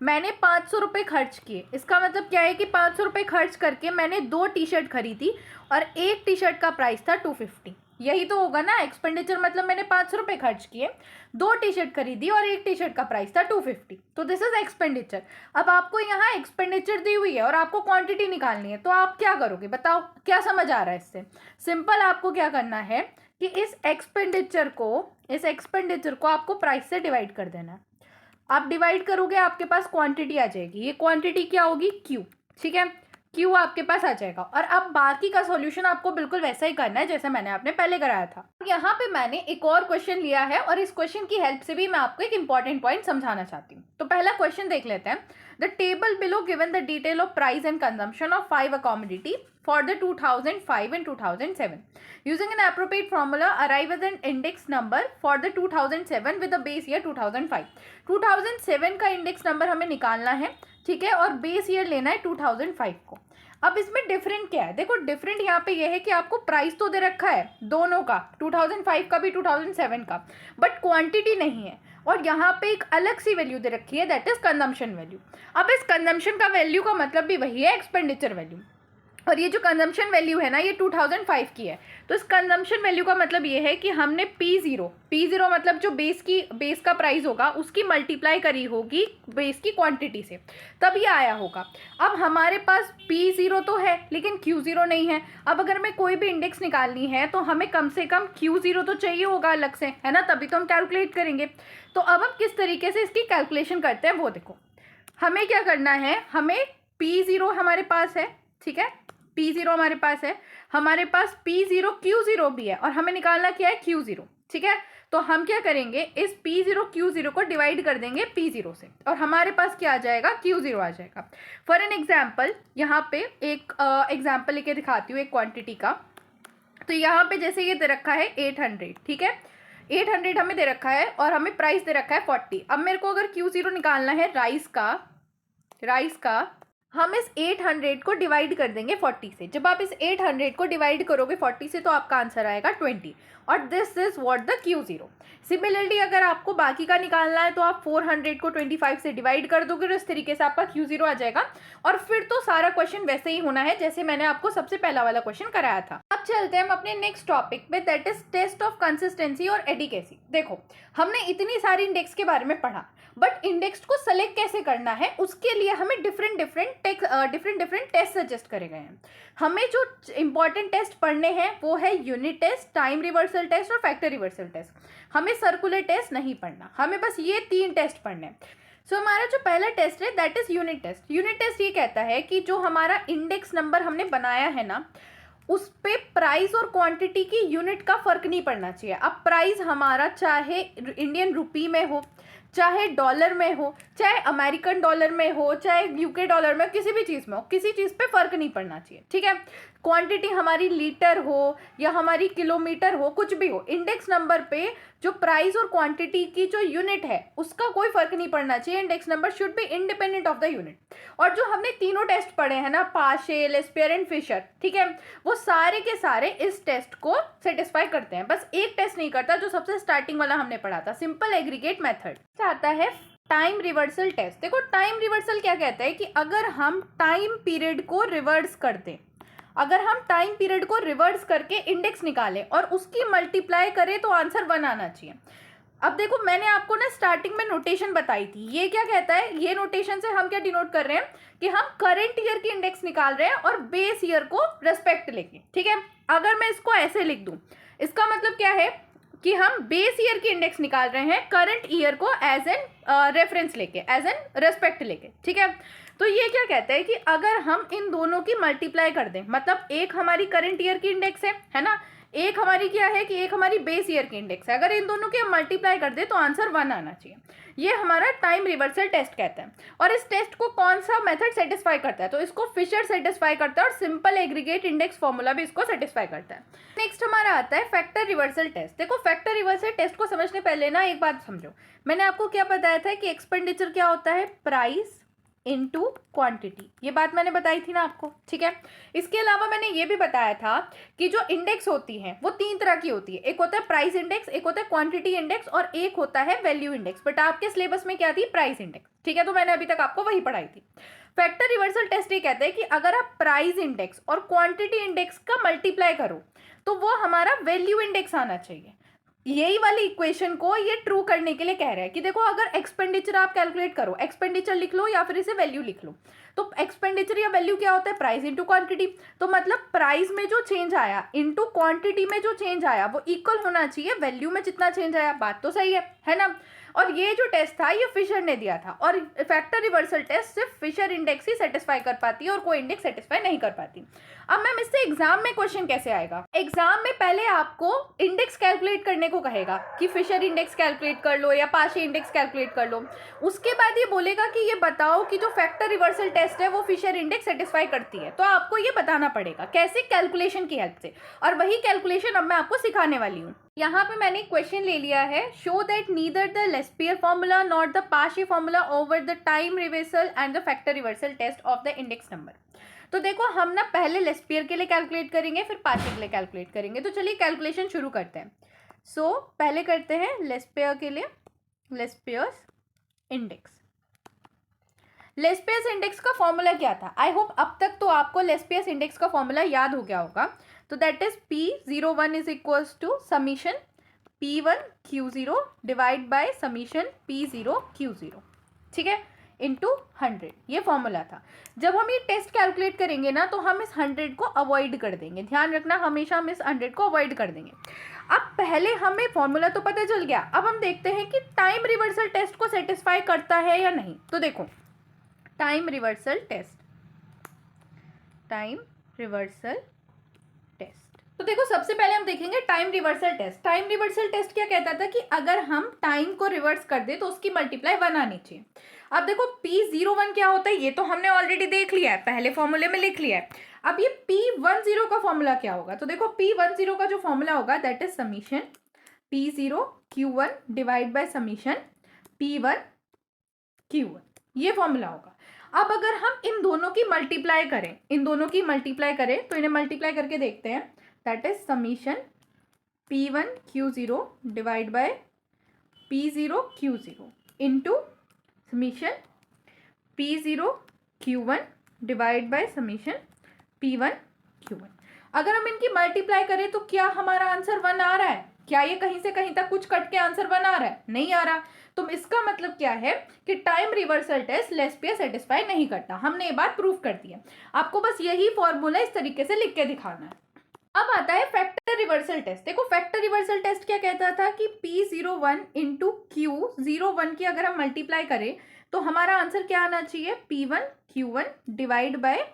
मैंने 500 रुपये खर्च किए, इसका मतलब क्या है कि 500 रुपये खर्च करके मैंने 2 टी-शर्ट खरीदी और एक टी-शर्ट का प्राइस था 250। यही तो होगा ना एक्सपेंडिचर, मतलब मैंने 500 रुपये खर्च किए, 2 टी-शर्ट खरीदी और एक टी-शर्ट का प्राइस था 250। तो दिस इज एक्सपेंडिचर। अब आपको यहाँ एक्सपेंडिचर दी हुई है और आपको क्वांटिटी निकालनी है, तो आप क्या करोगे बताओ? क्या समझ आ रहा है इससे? सिंपल आपको क्या करना है कि इस एक्सपेंडिचर को आपको प्राइस से डिवाइड कर देना है। आप डिवाइड करोगे आपके पास क्वांटिटी आ जाएगी, ये क्वांटिटी क्या होगी? Q, ठीक है। Q आपके पास आ जाएगा और अब बाकी का सॉल्यूशन आपको बिल्कुल वैसा ही करना है जैसे मैंने आपने पहले कराया था। यहाँ पे मैंने एक और क्वेश्चन लिया है और इस क्वेश्चन की हेल्प से भी मैं आपको एक इंपॉर्टेंट पॉइंट समझाना चाहती हूँ। तो पहला क्वेश्चन देख लेते हैं। The table below given the detail of price and consumption of 5 अकोमोडिटी for the 2005 and 2007. Using an appropriate formula, arrive at an index number for the 2007 with the base year 2005. 2007 का index number हमें निकालना है, ठीक है, और base year लेना है 2005 को। अब इसमें डिफरेंट क्या है? देखो डिफरेंट यहाँ पे ये है कि आपको प्राइस तो दे रखा है दोनों का, 2005 का भी 2007 का, बट क्वांटिटी नहीं है। और यहाँ पे एक अलग सी वैल्यू दे रखी है, दैट इज कंजम्पशन वैल्यू। अब इस कंजम्पशन का वैल्यू का मतलब भी वही है एक्सपेंडिचर वैल्यू, और ये जो कंजम्पशन वैल्यू है ना ये 2005 की है। तो इस कंजम्पशन वैल्यू का मतलब ये है कि हमने P0 मतलब जो बेस का प्राइस होगा उसकी मल्टीप्लाई करी होगी बेस की क्वांटिटी से, तब ये आया होगा। अब हमारे पास P0 तो है लेकिन Q0 नहीं है। अब अगर मैं कोई भी इंडेक्स निकालनी है तो हमें कम से कम Q0 तो चाहिए होगा अलग से, है ना, तभी तो हम कैलकुलेट करेंगे। तो अब हम किस तरीके से इसकी कैलकुलेशन करते हैं वो देखो। हमें क्या करना है, हमें P0 हमारे पास है, ठीक है, P0 हमारे पास है, हमारे पास P0 Q0 भी है और हमें निकालना क्या है? Q0, ठीक है। तो हम क्या करेंगे, इस P0 Q0 को डिवाइड कर देंगे P0 से और हमारे पास क्या आ जाएगा? Q0 आ जाएगा। फॉर एन एग्जाम्पल यहाँ पे एक एग्जाम्पल लेके दिखाती हूँ एक क्वांटिटी का। तो यहाँ पे जैसे ये दे रखा है 800, ठीक है, 800 हमें दे रखा है और हमें प्राइस दे रखा है 40। अब मेरे को अगर Q0 निकालना है राइस का, हम इस 800 को डिवाइड कर देंगे 40 से। जब आप इस 800 को डिवाइड करोगे 40 से तो आपका आंसर आएगा 20, और this is what the Q0। Similarly अगर आपको बाकी का निकालना है तो आप 400 को 25 से डिवाइड कर दोगे तो इस तरीके से आपका Q0 आ जाएगा। और फिर तो सारा क्वेश्चन वैसे ही होना है जैसे मैंने आपको सबसे पहला वाला क्वेश्चन कराया था। अब चलते हैं हम अपने नेक्स्ट टॉपिक पे, that is test of consistency और एडिकेसी। देखो हमने इतनी सारी इंडेक्स के बारे में पढ़ा, बट इंडेक्स को सेलेक्ट कैसे करना है उसके लिए हमें डिफरेंट टेस्ट सजेस्ट करे गए हैं। हमें जो इंपॉर्टेंट टेस्ट पढ़ने हैं वो है unit test, time reversal test और फैक्टर रिवर्सल टेस्ट। हमें सर्कुलर टेस्ट नहीं पढ़ना, हमें बस ये 3 टेस्ट पढ़ने हैं। सो हमारा जो पहला टेस्ट है that is unit test. Unit test ये कहता है कि जो हमारा इंडेक्स नंबर हमने बनाया है ना उस पे प्राइस और क्वांटिटी की यूनिट का फर्क नहीं पड़ना चाहिए। अब प्राइस हमारा चाहे इंडियन रुपी में हो, चाहे डॉलर में हो, चाहे अमेरिकन डॉलर में हो, चाहे यूके डॉलर में, किसी भी चीज़ में हो, किसी चीज़ पे फर्क नहीं पड़ना चाहिए, ठीक है। क्वांटिटी हमारी लीटर हो या हमारी किलोमीटर हो, कुछ भी हो, इंडेक्स नंबर पे जो प्राइस और क्वांटिटी की जो यूनिट है उसका कोई फर्क नहीं पड़ना चाहिए। Index number should be independent of the unit. और जो हमने तीनों टेस्ट पढ़े हैं ना, पाशेल, स्पेयर एंड फिशर, ठीक है, वो सारे के सारे इस टेस्ट को सेटिस्फाई करते हैं। बस एक टेस्ट नहीं करता जो सबसे स्टार्टिंग वाला हमने पढ़ा था, सिंपल एग्रीगेट मेथड। आता है टाइम रिवर्सल टेस्ट। देखो टाइम रिवर्सल क्या कहता है कि अगर हम टाइम पीरियड को रिवर्स कर दें, अगर हम टाइम पीरियड को रिवर्स करके इंडेक्स निकालें और उसकी मल्टीप्लाई करें तो आंसर 1 आना चाहिए। अब देखो मैंने आपको ना स्टार्टिंग में नोटेशन बताई थी, ये क्या कहता है, ये नोटेशन से हम क्या डिनोट कर रहे हैं कि हम करंट ईयर की इंडेक्स निकाल रहे हैं और बेस ईयर को रेस्पेक्ट लेके, ठीक है। अगर मैं इसको ऐसे लिख दूं, इसका मतलब क्या है कि हम बेस ईयर की इंडेक्स निकाल रहे हैं करंट ईयर को एज एन रेफरेंस लेके, एज एन रेस्पेक्ट लेके, ठीक है। तो ये क्या कहता है कि अगर हम इन दोनों की मल्टीप्लाई कर दें, मतलब एक हमारी करंट ईयर की इंडेक्स है ना, एक हमारी क्या है कि एक हमारी बेस ईयर की इंडेक्स है, अगर इन दोनों के हम मल्टीप्लाई कर दे तो आंसर 1 आना चाहिए। ये हमारा टाइम रिवर्सल टेस्ट कहता है। और इस टेस्ट को कौन सा मेथड सेटिस्फाई करता है, तो इसको फिशर सेटिस्फाई करता है और सिंपल एग्रीगेट इंडेक्स फॉर्मूला भी इसको सेटिस्फाई करता है। नेक्स्ट हमारा आता है फैक्टर रिवर्सल टेस्ट। देखो फैक्टर रिवर्सल टेस्ट को समझने पहले ना एक बात समझो, मैंने आपको क्या बताया था कि एक्सपेंडिचर क्या होता है, प्राइस इनटू क्वांटिटी, ये बात मैंने बताई थी ना आपको, ठीक है। इसके अलावा मैंने ये भी बताया था कि जो इंडेक्स होती है वो 3 तरह की होती है, एक होता है प्राइस इंडेक्स, एक होता है क्वांटिटी इंडेक्स और एक होता है वैल्यू इंडेक्स। बट आपके सिलेबस में क्या थी, प्राइस इंडेक्स, ठीक है। तो मैंने अभी तक आपको वही पढ़ाई थी। फैक्टर रिवर्सल टेस्ट ये कहते हैं कि अगर आप प्राइस इंडेक्स और क्वांटिटी इंडेक्स का मल्टीप्लाई करो तो वो हमारा वैल्यू इंडेक्स आना चाहिए। यही वाली इक्वेशन को ये ट्रू करने के लिए कह रहा है कि देखो अगर एक्सपेंडिचर आप कैलकुलेट करो, एक्सपेंडिचर लिख लो या फिर इसे वैल्यू लिख लो, तो एक्सपेंडिचर या वैल्यू क्या होता है, प्राइस इनटू क्वांटिटी। तो मतलब प्राइस में जो चेंज आया इनटू क्वांटिटी में जो चेंज आया वो इक्वल होना चाहिए वैल्यू में जितना चेंज आया। बात तो सही है ना। और ये जो टेस्ट था ये फिशर ने दिया था और फैक्टर रिवर्सल टेस्ट सिर्फ फिशर इंडेक्स ही सेटिस्फाई कर पाती है और कोई इंडेक्स सेटिस्फाई नहीं कर पाती। अब मैम इससे एग्जाम में क्वेश्चन कैसे आएगा, एग्जाम में पहले आपको इंडेक्स कैलकुलेट करने को कहेगा कि फिशर इंडेक्स कैलकुलेट कर लो या पाशी इंडेक्स कैलकुलेट कर लो। उसके बाद ये बोलेगा कि ये बताओ कि जो फैक्टर रिवर्सल टेस्ट है वो फिशर इंडेक्स सेटिस्फाई करती है। तो आपको ये बताना पड़ेगा कैसे, कैलकुलेशन की हेल्प से, और वही कैलकुलेशन अब मैं आपको सिखाने वाली हूँ। यहाँ पे मैंने क्वेश्चन ले लिया है, show that neither the Laspeyres formula not the Paasche formula over the time reversal and the factor reversal test of the index number. तो देखो हम ना पहले लेस्पियर के लिए कैलकुलेट करेंगे फिर पाशी के लिए कैलकुलेट करेंगे। तो चलिए कैलकुलेशन शुरू करते हैं। सो पहले करते हैं लेस्पियर के लिए, लेस्पियर्स इंडेक्स। लेस्पियर्स इंडेक्स का फॉर्मूला क्या था, आई होप अब तक तो आपको लेस्पियर्स इंडेक्स का फॉर्मूला याद हो गया होगा। तो that is P01 is equals to summation P1 Q0 divide by summation P0 Q0, ठीक है, इंटू 100। ये फॉर्मूला था। जब हम ये टेस्ट कैलकुलेट करेंगे ना तो हम इस 100 को अवॉइड कर देंगे, ध्यान रखना हमेशा हम इस 100 को अवॉइड कर देंगे। अब पहले हमें फॉर्मूला तो पता चल गया, अब हम देखते हैं कि टाइम रिवर्सल टेस्ट को सेटिस्फाई करता है या नहीं। तो देखो time reversal test, time reversal test, तो देखो सबसे पहले हम देखेंगे time reversal test. Time reversal test क्या कहता था कि अगर हम टाइम को रिवर्स कर दे तो उसकी मल्टीप्लाई 1 आनी चाहिए। अब देखो P01 क्या होता है ये तो हमने ऑलरेडी देख लिया है, पहले फॉर्मूले में लिख लिया है। अब ये P10 का फॉर्मूला क्या होगा, तो देखो P10 का जो फॉर्मूला होगा that is summation P0 Q1 divide by summation P1 Q1, ये फॉर्मूला होगा। अब अगर हम इन दोनों की मल्टीप्लाई करें, इन दोनों की मल्टीप्लाई करें तो इन्हें मल्टीप्लाई करके देखते हैं, that is summation P1 Q0 divide bye P0 Q0 into summation P0 Q1 divide by summation P1 Q1। अगर हम इनकी मल्टीप्लाई करें तो क्या हमारा आंसर 1 आ रहा है, क्या ये कहीं से कहीं तक कुछ कट के आंसर 1 आ रहा है, नहीं आ रहा। तो इसका मतलब क्या है कि time reversal test Laspeyres satisfy नहीं करता। हमने ये बात प्रूव कर दी है। आपको बस यही फॉर्मूला इस तरीके से लिख के दिखाना है। अब आता है फैक्टर रिवर्सल टेस्ट। देखो फैक्टर रिवर्सल टेस्ट क्या कहता था कि P01 इंटू Q01 की अगर हम मल्टीप्लाई करें तो हमारा आंसर क्या आना चाहिए, P1 Q1 divide bye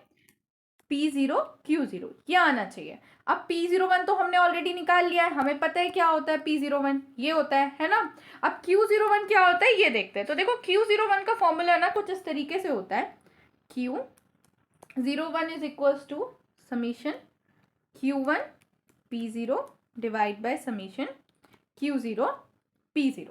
P0 Q0, ये आना चाहिए। अब P01 तो हमने ऑलरेडी निकाल लिया है, हमें पता है क्या होता है P01, ये होता है ना। अब Q01 क्या होता है ये देखते हैं। तो देखो Q01 का फॉर्मूला ना कुछ इस तरीके से होता है, Q01 is equals to summation Q1 P0 divide by summation Q0 P0,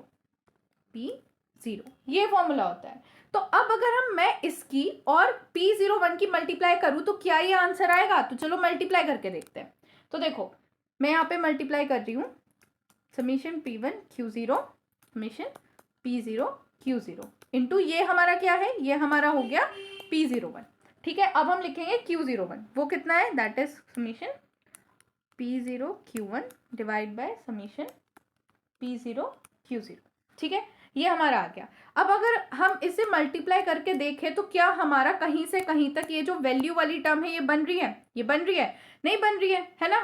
ये फॉर्मूला होता है। तो अब अगर मैं इसकी और P01 की मल्टीप्लाई करूं तो क्या ये आंसर आएगा, तो चलो मल्टीप्लाई करके देखते हैं। तो देखो मैं यहाँ पे मल्टीप्लाई कर रही हूँ, summation P1 Q0 summation P0 Q0 into ये हमारा क्या है, ये हमारा हो गया P01। ठीक है, अब हम लिखेंगे Q01, वो कितना है, that is summation P0 Q1 divide by summation P0 Q0। ठीक है, ये हमारा आ गया। अब अगर हम इसे मल्टीप्लाई करके देखें तो क्या हमारा कहीं से कहीं तक ये जो वैल्यू वाली टर्म है ये बन रही है, ये बन रही है, नहीं बन रही है ना।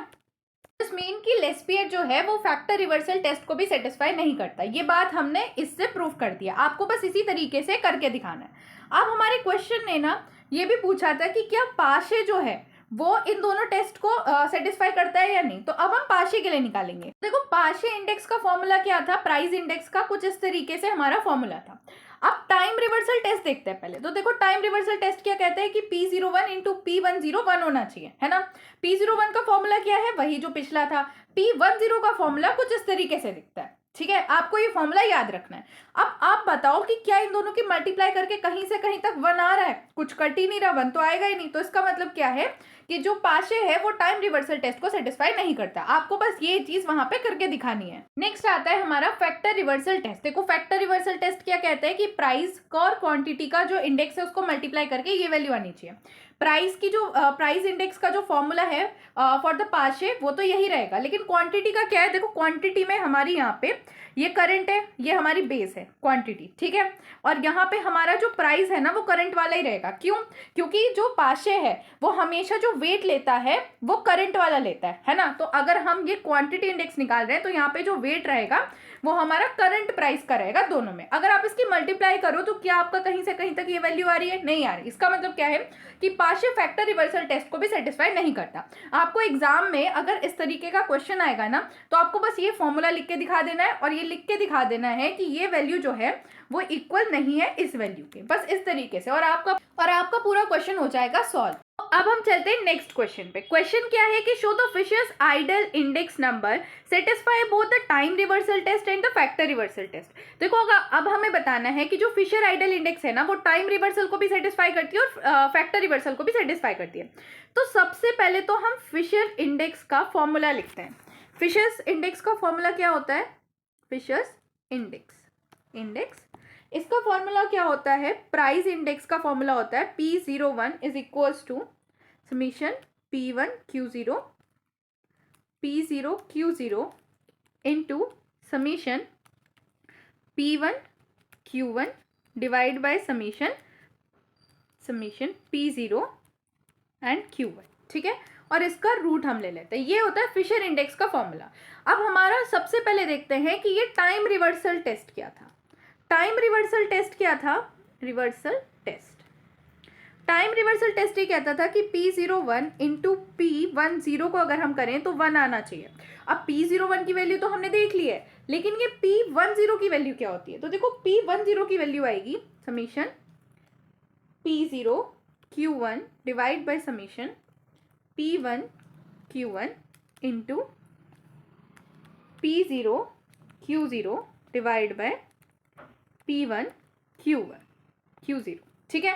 दिस मीन कि लेस्पियर जो है वो फैक्टर रिवर्सल टेस्ट को भी सेटिस्फाई नहीं करता। ये बात हमने इससे प्रूव कर दिया, आपको बस इसी तरीके से करके दिखाना है। अब हमारे क्वेश्चन ने ना ये भी पूछा था कि क्या पाशे जो है वो इन दोनों टेस्ट को सेटिस्फाई करता है या नहीं। तो अब हम पाशे के लिए निकालेंगे। देखो पाशे इंडेक्स का फॉर्मूला क्या था, प्राइस इंडेक्स का कुछ इस तरीके से हमारा फॉर्मूला था। अब टाइम रिवर्सल टेस्ट देखते हैं पहले। तो देखो टाइम रिवर्सल टेस्ट क्या कहते हैं कि P01 इंटू P101 होना चाहिए, है ना। P01 का फॉर्मूला क्या है, वही जो पिछला था। P10 का फॉर्मूला कुछ इस तरीके से दिखता है। ठीक है, आपको ये फॉर्मूला याद रखना है। अब आप बताओ कि क्या इन दोनों की मल्टीप्लाई करके कहीं से कहीं तक 1 आ रहा है, कुछ कट ही नहीं रहा, 1 तो आएगा ही नहीं। तो इसका मतलब क्या है कि जो पाशे है वो टाइम रिवर्सल टेस्ट को सेटिस्फाई नहीं करता। आपको बस ये चीज वहां पे करके दिखानी है। नेक्स्ट आता है हमारा फैक्टर रिवर्सल टेस्ट। देखो फैक्टर रिवर्सल टेस्ट क्या कहते हैं कि प्राइस का और क्वांटिटी का जो इंडेक्स है उसको मल्टीप्लाई करके ये वैल्यू आनी चाहिए। प्राइस की जो प्राइस इंडेक्स का जो फॉर्मूला है फॉर द पाशे वो तो यही रहेगा, लेकिन क्वांटिटी का क्या है, देखो क्वांटिटी में हमारी यहाँ पे ये करंट है, ये हमारी बेस है क्वांटिटी। ठीक है, और यहाँ पे हमारा जो प्राइस है ना वो करंट वाला ही रहेगा। क्यों, क्योंकि जो पाशे है वो हमेशा जो वेट लेता है वो करंट वाला लेता है ना। तो अगर हम ये क्वांटिटी इंडेक्स निकाल रहे हैं तो यहाँ पे जो वेट रहेगा वो हमारा करंट प्राइस का रहेगा दोनों में। अगर आप इसकी मल्टीप्लाई करो तो क्या आपका कहीं से कहीं तक ये वैल्यू आ रही है, नहीं आ रही। इसका मतलब क्या है कि पाशे फैक्टर रिवर्सल टेस्ट को भी सेटिस्फाई नहीं करता। आपको एग्जाम में अगर इस तरीके का क्वेश्चन आएगा ना तो आपको बस ये फॉर्मूला लिख के दिखा देना है और ये लिख के दिखा देना है कि ये वैल्यू जो है वो इक्वल नहीं है इस वैल्यू के, बस इस तरीके से, और आपका पूरा क्वेश्चन हो जाएगा सॉल्व। अब हम चलते हैं नेक्स्ट क्वेश्चन पे। क्वेश्चन क्या है कि show the Fisher's ideal index number satisfy both the time reversal test and the factor reversal test. देखो अब हमें बताना है कि जो फिशर आइडल इंडेक्स है ना वो टाइम रिवर्सल को भी सेटिस्फाई करती है और फैक्टर रिवर्सल को भी सेटिस्फाई करती है। तो सबसे पहले तो हम फिशर इंडेक्स का फॉर्मूला लिखते हैं। फिशर्स इंडेक्स का फॉर्मूला क्या होता है, फिशर्स इंडेक्स इसका फॉर्मूला क्या होता है, प्राइस इंडेक्स का फॉर्मूला होता है P01 is equals to summation P1 Q0 into summation P1 Q1 divide by summation P0 and Q1। ठीक है, और इसका रूट हम ले लेते हैं। ये होता है फिशर इंडेक्स का फॉर्मूला। अब हमारा सबसे पहले देखते हैं कि ये टाइम रिवर्सल टेस्ट क्या था। टाइम रिवर्सल टेस्ट क्या था, टाइम रिवर्सल टेस्ट ये कहता था कि P01 इंटू P10 को अगर हम करें तो 1 आना चाहिए। अब P01 की वैल्यू तो हमने देख ली है, लेकिन ये P10 की वैल्यू क्या होती है। तो देखो P10 की वैल्यू आएगी summation P0 Q1 divide by summation P1 Q1 into P0 Q0 divide bye P1 Q0। ठीक है,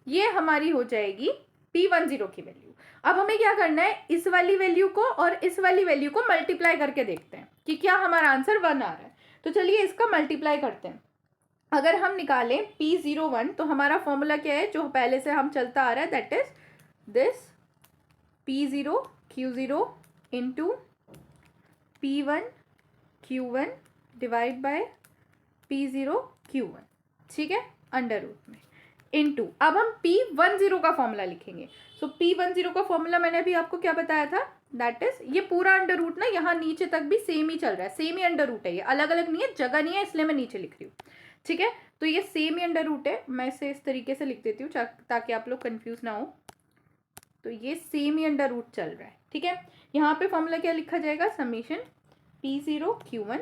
ये हमारी हो जाएगी P10 की वैल्यू। अब हमें क्या करना है, इस वाली वैल्यू को और इस वाली वैल्यू को मल्टीप्लाई करके देखते हैं कि क्या हमारा आंसर 1 आ रहा है। तो चलिए इसका मल्टीप्लाई करते हैं। अगर हम निकालें P01 तो हमारा फॉर्मूला क्या है जो पहले से हम चलता आ रहा है, that is this P0 Q0 into P1 Q1 divide bye P0 Q1। ठीक है, अंडर रूट में इनटू, अब हम P10 का फॉर्मूला लिखेंगे। सो P10 का फॉर्मूला मैंने अभी आपको क्या बताया था, दैट इज ये पूरा अंडर रूट ना यहाँ नीचे तक भी सेम ही चल रहा है, सेम ही अंडर रूट है, ये अलग अलग नहीं है, जगह नहीं है, इसलिए मैं नीचे लिख रही हूँ। ठीक है, तो ये सेम ही अंडर रूट है, मैं इसे इस तरीके से लिख देती हूँ ताकि आप लोग कंफ्यूज ना हो। तो ये सेम ही अंडर रूट चल रहा है। ठीक है, यहाँ पे फॉर्मूला क्या लिखा जाएगा, summation P0 Q1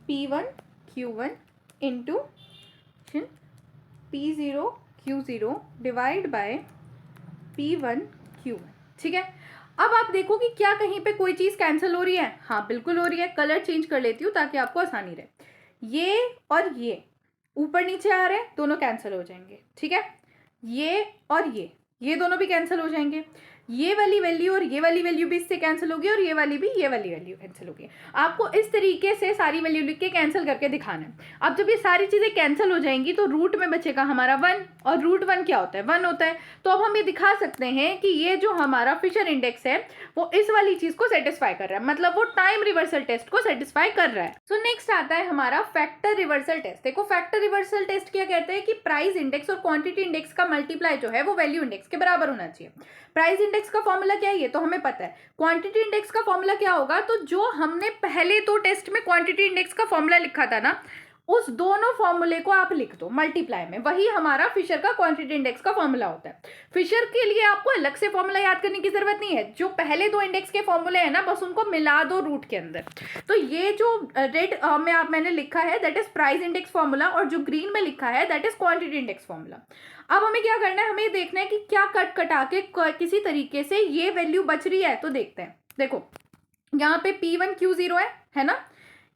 P1 Q1 into P0 Q0 divide bye P1 Q1। ठीक है, अब आप देखो कि क्या कहीं पे कोई चीज़ कैंसिल हो रही है, हाँ बिल्कुल हो रही है। कलर चेंज कर लेती हूँ ताकि आपको आसानी रहे। ये और ये ऊपर नीचे आ रहे हैं, दोनों कैंसिल हो जाएंगे। ठीक है, ये और ये दोनों भी कैंसिल हो जाएंगे। ये वाली वैल्यू और ये वाली वैल्यू भी इससे कैंसिल होगी और ये वाली भी ये वाली वैल्यू कैंसिल होगी। आपको इस तरीके से सारी वैल्यू लिख के कैंसिल करके दिखाना है। अब जब ये सारी चीज़ें कैंसिल हो जाएंगी तो रूट में बचेगा हमारा 1, और रूट 1 क्या होता है, 1 होता है। तो अब हम ये दिखा सकते हैं कि ये जो हमारा फिशर इंडेक्स है वो इस वाली चीज़ को सेटिस्फाई कर रहा है, मतलब वो टाइम रिवर्सल टेस्ट को सेटिस्फाई कर रहा है। सो नेक्स्ट आता है हमारा फैक्टर रिवर्सल टेस्ट। देखो फैक्टर रिवर्सल टेस्ट क्या कहते हैं कि प्राइस इंडेक्स और क्वांटिटी इंडेक्स का मल्टीप्लाई जो है वो वैल्यू इंडेक्स के बराबर होना चाहिए। प्राइस इंडेक्स का फॉर्मूला क्या है ये तो हमें पता है। क्वांटिटी इंडेक्स का फॉर्मूला क्या होगा, तो जो हमने पहले तो टेस्ट में क्वांटिटी इंडेक्स का फॉर्मूला लिखा था ना, उस दोनों फॉर्मूले को आप लिख दो मल्टीप्लाई में, वही हमारा फिशर का क्वांटिटी इंडेक्स का फॉर्मूला होता है। फिशर के लिए आपको अलग से फॉर्मूला याद करने की जरूरत नहीं है, जो पहले दो इंडेक्स के फॉर्मूले हैं ना बस उनको मिला दो रूट के अंदर। तो ये जो रेड में मैंने लिखा है that is price index formula, और जो ग्रीन में लिखा है that is quantity index formula. अब हमें क्या करना है, हमें देखना है कि क्या कट कटा के किसी तरीके से ये वैल्यू बच रही है। तो देखते हैं, देखो यहाँ पे P1 Q0 है ना,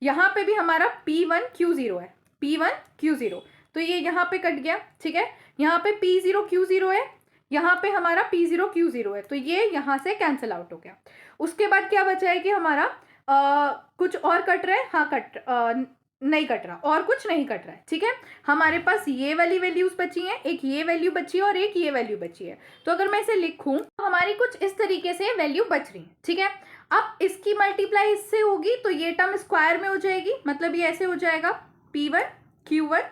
यहाँ पे भी हमारा P1 Q0 है, P1 Q0, तो ये यहाँ पे कट गया, ठीक है। यहाँ पे P0 Q0 है, यहाँ पे हमारा P0 Q0 है, तो ये यहाँ से कैंसिल आउट हो गया। उसके बाद क्या बचा है कि हमारा कुछ और कट रहा है, हाँ नहीं कट रहा, और कुछ नहीं कट रहा है, ठीक है। हमारे पास ये वाली वैल्यूज बची हैं, एक ये वैल्यू बची है और एक ये वैल्यू बची है। तो अगर मैं इसे लिखूं तो हमारी कुछ इस तरीके से वैल्यू बच रही है, ठीक है। अब इसकी मल्टीप्लाई इससे होगी तो ये टर्म स्क्वायर में हो जाएगी, मतलब ये ऐसे हो जाएगा P1 Q1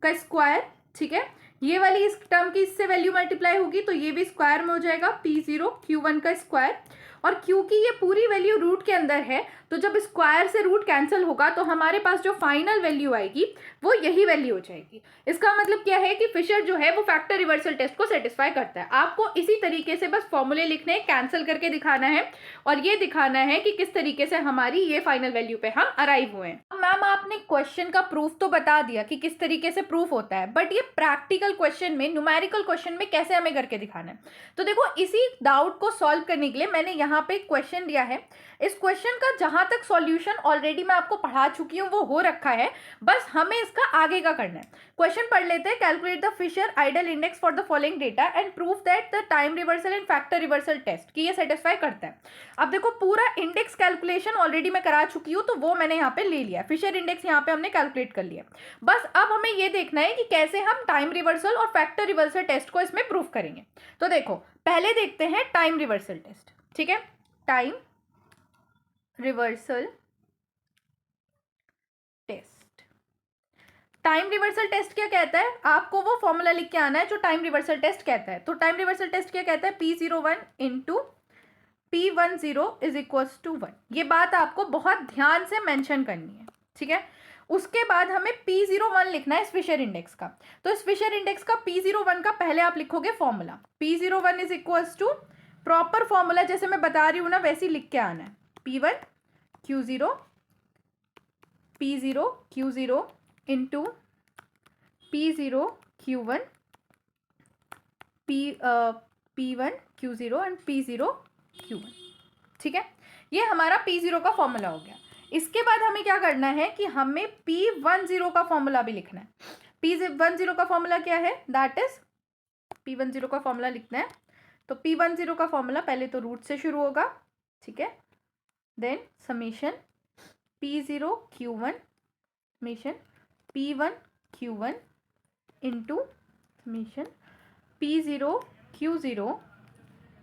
का स्क्वायर, ठीक है। ये वाली इस टर्म की इससे वैल्यू मल्टीप्लाई होगी तो ये भी स्क्वायर में हो जाएगा P0 Q1 का स्क्वायर। और क्योंकि ये पूरी वैल्यू रूट के अंदर है तो जब स्क्वायर से रूट कैंसिल होगा तो हमारे पास जो फाइनल वैल्यू आएगी वो यही वैल्यू हो जाएगी। इसका मतलब क्या है कि फिशर जो है वो फैक्टर रिवर्सल टेस्ट को सेटिस्फाई करता है। आपको इसी तरीके से बस फॉर्मूले लिखने, कैंसिल करके दिखाना है और ये दिखाना है कि किस तरीके से हमारी ये फाइनल वैल्यू पे हम अराइव हुए हैं। मैम आपने क्वेश्चन का प्रूफ तो बता दिया कि किस तरीके से प्रूफ होता है, बट ये प्रैक्टिकल क्वेश्चन में, न्यूमेरिकल क्वेश्चन में कैसे हमें करके दिखाना है। तो देखो इसी डाउट को सॉल्व करने के लिए मैंने यहाँ पे क्वेश्चन दिया है। इस क्वेश्चन का जहां तक सॉल्यूशन ऑलरेडी मैं आपको पढ़ा चुकी हूँ वो हो रखा है, बस हमें इसका आगे का करना है। क्वेश्चन पढ़ लेते हैं। Calculate the Fisher ideal index for the following data and proof that the time reversal and factor reversal test कि ये सेटिस्फाई करता है। अब देखो पूरा इंडेक्स कैलकुलेशन ऑलरेडी मैं करा चुकी हूँ तो वो मैंने यहाँ पे ले लिया, फिशर इंडेक्स यहाँ पे हमने कैलकुलेट कर लिया। बस अब हमें ये देखना है कि कैसे हम टाइम रिवर्सल और फैक्टर रिवर्सल टेस्ट को इसमें प्रूफ करेंगे। तो देखो पहले देखते हैं टाइम रिवर्सल टेस्ट, ठीक है। Time reversal test, time reversal test क्या कहता है, आपको वो फॉर्मूला लिख के आना है जो टाइम रिवर्सल टेस्ट कहता है। तो टाइम रिवर्सल टेस्ट क्या कहता है, P01 into P10 is equals to 1। ये बात आपको बहुत ध्यान से मेंशन करनी है, ठीक है। उसके बाद हमें P01 लिखना है इस फिशर इंडेक्स का। तो इस फिशर इंडेक्स का P01 का पहले आप लिखोगे formula, P01 is equals to, proper formula जैसे मैं बता रही हूँ ना वैसे लिख के आना है, P1 Q0 P0 Q0 into P0 Q1 P1 Q0 and P0 Q1, ठीक है। ये हमारा P0 का फॉर्मूला हो गया। इसके बाद हमें क्या करना है कि हमें P10 का फॉर्मूला भी लिखना है। P10 का फॉर्मूला क्या है, दैट इज P10 का फॉर्मूला लिखना है। तो P10 का फॉर्मूला पहले तो रूट से शुरू होगा, ठीक है, then summation P0 Q1 summation P1 Q1 into summation P0 Q0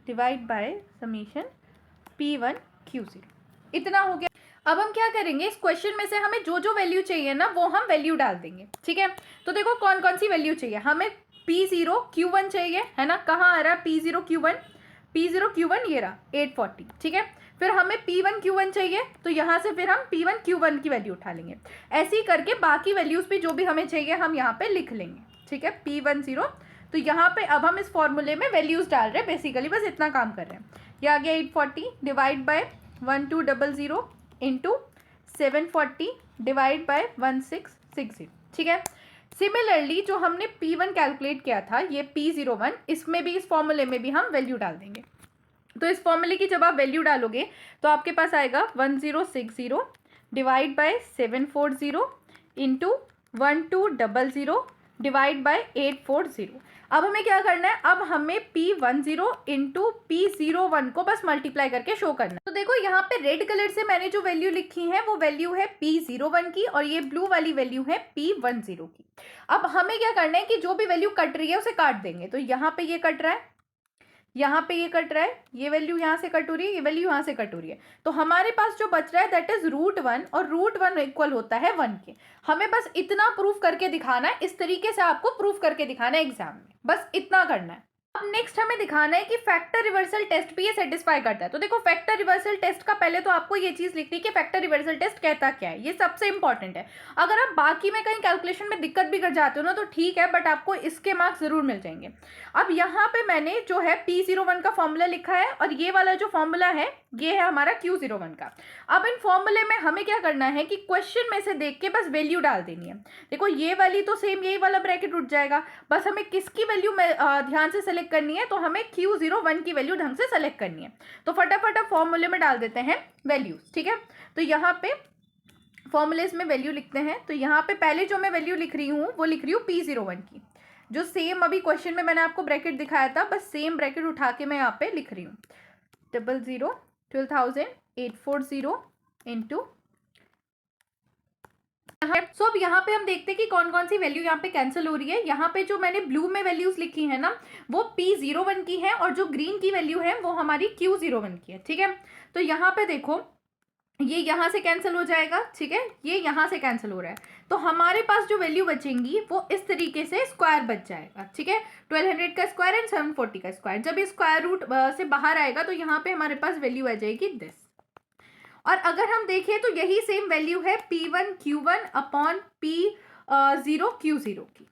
divide by summation P1 Q0। इतना हो गया। अब हम क्या करेंगे, इस क्वेश्चन में से हमें जो जो वैल्यू चाहिए ना वो हम वैल्यू डाल देंगे, ठीक है। तो देखो कौन कौन सी वैल्यू चाहिए, हमें P0 Q1 चाहिए, है ना, कहाँ आ रहा है P0 Q1 ये रहा 840, ठीक है। फिर हमें P1 Q1 चाहिए तो यहाँ से फिर हम P1 Q1 की वैल्यू उठा लेंगे। ऐसे ही करके बाकी वैल्यूज भी जो भी हमें चाहिए हम यहाँ पे लिख लेंगे, ठीक है। P10, तो यहाँ पे अब हम इस फॉर्मूले में वैल्यूज डाल रहे हैं, बेसिकली बस इतना काम कर रहे हैं। ये आ गया 840 divide by 1200 into 740 divide by 1660, ठीक है। सिमिलरली जो हमने P1 कैलकुलेट किया था ये P01, इसमें भी, इस फॉर्मूले में भी हम वैल्यू डाल देंगे। तो इस फॉर्मूले की जब आप वैल्यू डालोगे तो आपके पास आएगा 1060 divide by 740 into 1200 divide by 840। अब हमें क्या करना है, अब हमें P10 इंटू P01 को बस मल्टीप्लाई करके शो करना है। तो देखो यहाँ पे रेड कलर से मैंने जो वैल्यू लिखी है वो वैल्यू है P01 की और ये ब्लू वाली वैल्यू है P10 की। अब हमें क्या करना है कि जो भी वैल्यू कट रही है उसे काट देंगे। तो यहाँ पे ये कट रहा है, यहाँ पे ये कट रहा है, ये वैल्यू यहाँ से कट हो रही है, ये वैल्यू यहाँ से कट हो रही है। तो हमारे पास जो बच रहा है दैट इज √1 और √1 इक्वल होता है 1 के। हमें बस इतना प्रूफ करके दिखाना है, इस तरीके से आपको प्रूफ करके दिखाना है एग्जाम में, बस इतना करना है। अब नेक्स्ट हमें दिखाना है कि फैक्टर रिवर्सल टेस्ट भी ये सेटिस्फाई करता है। तो देखो फैक्टर रिवर्सल टेस्ट का पहले तो आपको ये चीज लिखनी है कि फैक्टर रिवर्सल टेस्ट कहता क्या है, ये सबसे इंपॉर्टेंट है। अगर आप बाकी में कहीं कैलकुलेशन में दिक्कत भी कर जाते हो ना तो ठीक है, बट आपको इसके मार्क्स जरूर मिल जाएंगे। अब यहाँ पे मैंने जो है P01 का फॉर्मूला लिखा है और ये वाला जो फॉर्मूला है ये है हमारा Q01 का। अब इन फॉर्मूले में हमें क्या करना है कि क्वेश्चन में से देख के बस वैल्यू डाल देनी है। देखो ये वाली तो सेम यही वाला ब्रैकेट उठ जाएगा, बस हमें किसकी वैल्यू ध्यान से सेलेक्ट करनी है, तो हमें Q01 की वैल्यू ढंग से सेलेक्ट करनी है। तो फटाफट अब फॉर्मूले में डाल देते हैं वैल्यूज, ठीक है। तो यहाँ पे फॉर्मूलेज में वैल्यू लिखते हैं। तो यहाँ पे पहले जो मैं वैल्यू लिख रही हूँ वो लिख रही हूँ P01 की, जो सेम अभी क्वेश्चन में मैंने आपको ब्रैकेट दिखाया था, बस सेम ब्रैकेट उठा के मैं यहाँ पे लिख रही हूँ 00 12,840 इंटू। सो अब यहाँ पे हम देखते हैं कि कौन कौन सी वैल्यू यहाँ पे कैंसिल हो रही है। यहाँ पे जो मैंने ब्लू में वैल्यूज लिखी है ना वो P01 की है और जो ग्रीन की वैल्यू है वो हमारी Q01 की है, ठीक है। तो यहाँ पे देखो ये यहाँ से कैंसिल हो जाएगा, ठीक है, ये यहाँ से कैंसिल हो रहा है। तो हमारे पास जो वैल्यू बचेंगी वो इस तरीके से स्क्वायर बच जाएगा, ठीक है। 1200 का स्क्वायर एंड 740 का स्क्वायर, जब ये स्क्वायर रूट से बाहर आएगा तो यहाँ पे हमारे पास वैल्यू आ जाएगी दिस। और अगर हम देखें तो यही सेम वैल्यू है P1Q1 अपॉन P0Q0 की,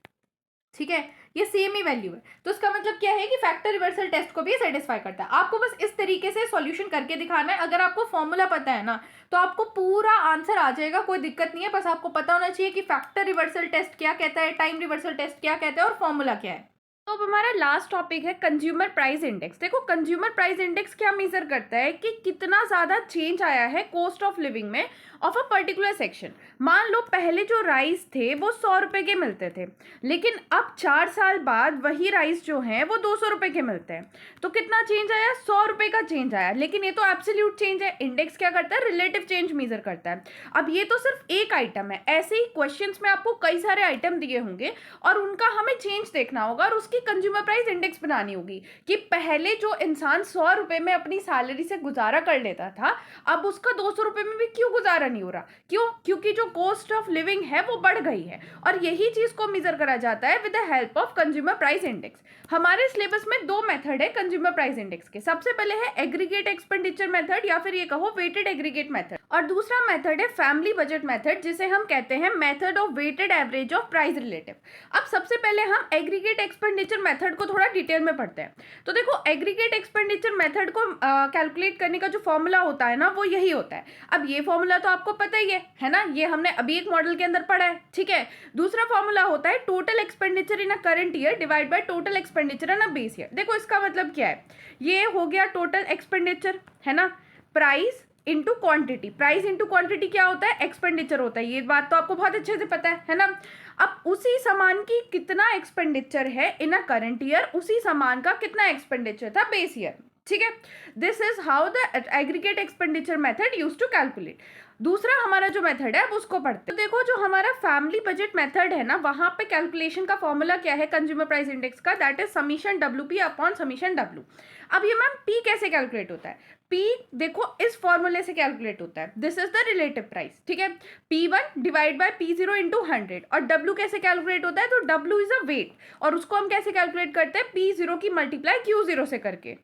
ठीक है, ये सेम ही वैल्यू है। तो इसका मतलब क्या है कि फैक्टर रिवर्सल टेस्ट को भी सेटिस्फाई करता है। आपको बस इस तरीके से सॉल्यूशन करके दिखाना है। अगर आपको फॉर्मूला पता है ना तो आपको पूरा आंसर आ जाएगा, कोई दिक्कत नहीं है। बस आपको पता होना चाहिए कि फैक्टर रिवर्सल टेस्ट क्या कहता है, टाइम रिवर्सल टेस्ट क्या कहता है और फॉर्मूला क्या है। तो अब हमारा लास्ट टॉपिक है कंज्यूमर प्राइस इंडेक्स। देखो कंज्यूमर प्राइस इंडेक्स क्या मेजर करता है कि कितना ज़्यादा चेंज आया है कॉस्ट ऑफ लिविंग में ऑफ अ पर्टिकुलर सेक्शन। मान लो पहले जो राइस थे वो 100 रुपये के मिलते थे, लेकिन अब 4 साल बाद वही राइस जो है वो 200 रुपये के मिलते हैं। तो कितना चेंज आया, 100 रुपये का चेंज आया, लेकिन ये तो एब्सोल्यूट चेंज है। इंडेक्स क्या करता है, रिलेटिव चेंज मेजर करता है। अब ये तो सिर्फ एक आइटम है, ऐसे ही क्वेश्चंस में आपको कई सारे आइटम दिए होंगे और उनका हमें चेंज देखना होगा और उसकी कंज्यूमर प्राइस इंडेक्स बनानी होगी कि पहले जो इंसान 100 रुपये में अपनी सैलरी से गुजारा कर लेता था अब उसका 200 रुपये में भी क्यों गुजारा नहीं हो रहा, क्यों, क्योंकि जो कॉस्ट ऑफ लिविंग है वो बढ़ गई है। और यही चीज को मेजर करा जाता है with the help of consumer price index. हमारे सिलेबस में 2 मेथड है कंज्यूमर प्राइस इंडेक्स के। सबसे पहले है एग्रीगेट एक्सपेंडिचर मेथड या फिर ये कहो वेटेड एग्रीगेट मेथड, और दूसरा मेथड है फैमिली बजट मेथड जिसे हम कहते हैं method of weighted average of price relative. अब सबसे पहले हम एग्रीगेट एक्सपेंडिचर मेथड को थोड़ा डिटेल में पढ़ते हैं। तो देखो एग्रीगेट एक्सपेंडिचर मेथड को कैलकुलेट करने का जो फॉर्मूला होता है ना वो यही होता है। अब ये फॉर्मूला तो आपको पता ही है ना, ये हमने अभी एक मॉडल के अंदर पढ़ा है, ठीक है। दूसरा फॉर्मूला होता है total expenditure in a current year divide by total expenditure in a base year. देखो इसका मतलब क्या है, ये हो गया टोटल एक्सपेंडिचर, है ना, price into quantity. Price into quantity क्या होता है, एक्सपेंडिचर होता है। ये बात तो आपको बहुत अच्छे से पता है ना। अब उसी सामान की कितना एक्सपेंडिचर है इन अ करंट ईयर, उसी सामान का कितना एक्सपेंडिचर था बेस ईयर, ठीक है। This is how the aggregate expenditure method use to calculate. दूसरा हमारा जो मेथड है अब उसको पढ़ते हैं। तो देखो जो हमारा फैमिली बजट मेथड है ना वहां पे कैलकुलेशन का फॉर्मूला क्या है कंज्यूमर प्राइस इंडेक्स का, that is summation WP upon summation W। अब ये मैम P कैसे कैलकुलेट होता है, P देखो इस फॉर्मूले से कैलकुलेट होता है, this is the relative price, ठीक है। P1 divide by P0 into 100। और W कैसे कैलकुलेट होता है, तो W इज अ वेट और उसको हम कैसे कैलकुलेट करते हैं, P0 की मल्टीप्लाई Q0 से करके।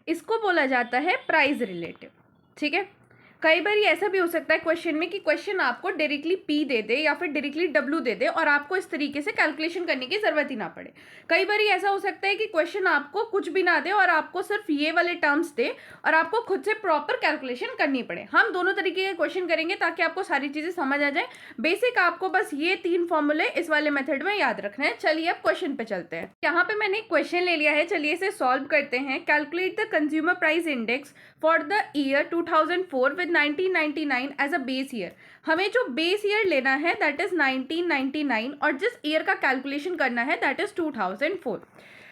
इसको बोला जाता है प्राइस रिलेटिव, ठीक है। कई बार ये ऐसा भी हो सकता है क्वेश्चन में कि क्वेश्चन आपको डायरेक्टली P दे दे या फिर डायरेक्टली W दे दे और आपको इस तरीके से कैलकुलेशन करने की जरूरत ही ना पड़े। कई बार ये ऐसा हो सकता है कि क्वेश्चन आपको कुछ भी ना दे और आपको सिर्फ ये वाले टर्म्स दे और आपको खुद से प्रॉपर कैलकुलेशन करनी पड़े। हम दोनों तरीके के क्वेश्चन करेंगे ताकि आपको सारी चीजें समझ आ जाए। बेसिक आपको बस ये 3 फॉर्मूले इस वाले मेथड में याद रखना है। चलिए अब क्वेश्चन पे चलते हैं। यहाँ पे मैंने क्वेश्चन ले लिया है, चलिए इसे सॉल्व करते हैं। Calculate the consumer price index for the year 2004 with with 1999 as a base year. हमें जो बेस ईयर लेना है दैट इज 1999 और जिस ईयर का कैलकुलेशन करना है दैट इज 2004।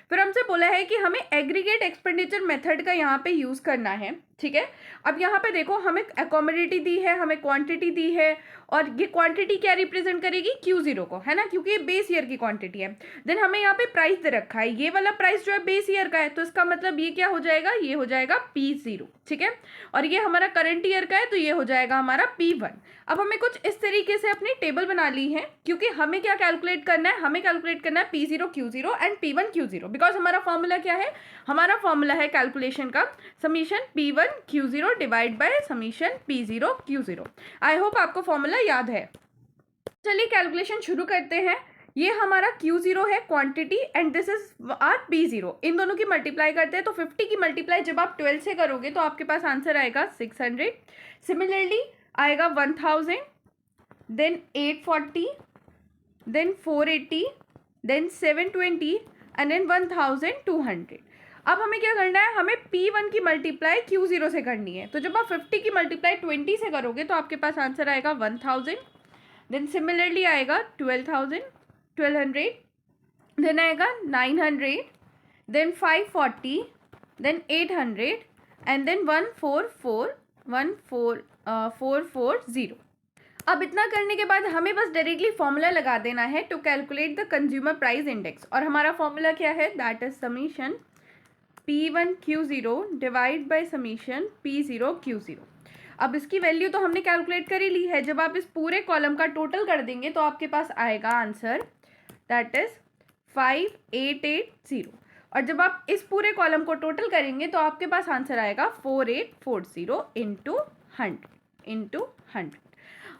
फिर हमसे बोला है कि हमें एग्रीगेट एक्सपेंडिचर मेथड का यहाँ पे यूज़ करना है, ठीक है। अब यहाँ पे देखो हमें कमोडिटी दी है, हमें क्वांटिटी दी है, और ये क्वांटिटी क्या रिप्रेजेंट करेगी, Q0 को, है ना, क्योंकि ये बेस ईयर की क्वांटिटी है। देन हमें यहाँ पे प्राइस दे रखा है, ये वाला प्राइस जो है बेस ईयर का है, तो इसका मतलब ये क्या हो जाएगा, ये हो जाएगा P0, ठीक है। और ये हमारा करंट ईयर का है तो ये हो जाएगा हमारा P1। अब हमें कुछ इस तरीके से अपनी टेबल बना ली है, क्योंकि हमें क्या कैलकुलेट करना है, हमें कैलकुलेट करना है P0 Q0 and P1 Q0, because हमारा फॉर्मूला क्या है, हमारा फॉर्मूला है कैलकुलेशन का summation P1 Q0 divide by summation P0 Q0। I hope आपको फॉर्मूला याद है। चलिए कैलकुलेशन शुरू करते हैं। ये हमारा Q0 है quantity and this is our P0, इन दोनों की मल्टीप्लाई करते हैं तो 50 की मल्टीप्लाई जब आप 12 से करोगे तो आपके पास आंसर आएगा 600। सिमिलरली आएगा 1000, then 840, then 480, then 720 and then 1200। अब हमें क्या करना है, हमें P1 की मल्टीप्लाई Q0 से करनी है, तो जब आप 50 की मल्टीप्लाई 20 से करोगे तो आपके पास आंसर आएगा 1000, देन सिमिलरली आएगा 1200, देन आएगा 900, देन 540, देन 800 एंड देन 14440। अब इतना करने के बाद हमें बस डायरेक्टली फॉर्मूला लगा देना है to calculate the consumer price index, और हमारा फॉर्मूला क्या है, that is summation P1 Q0 divide by summation P0 Q0। अब इसकी वैल्यू तो हमने कैलकुलेट कर ही ली है, जब आप इस पूरे कॉलम का टोटल कर देंगे तो आपके पास आएगा आंसर दैट इज 5880, और जब आप इस पूरे कॉलम को टोटल करेंगे तो आपके पास आंसर आएगा 4840 इंटू 100।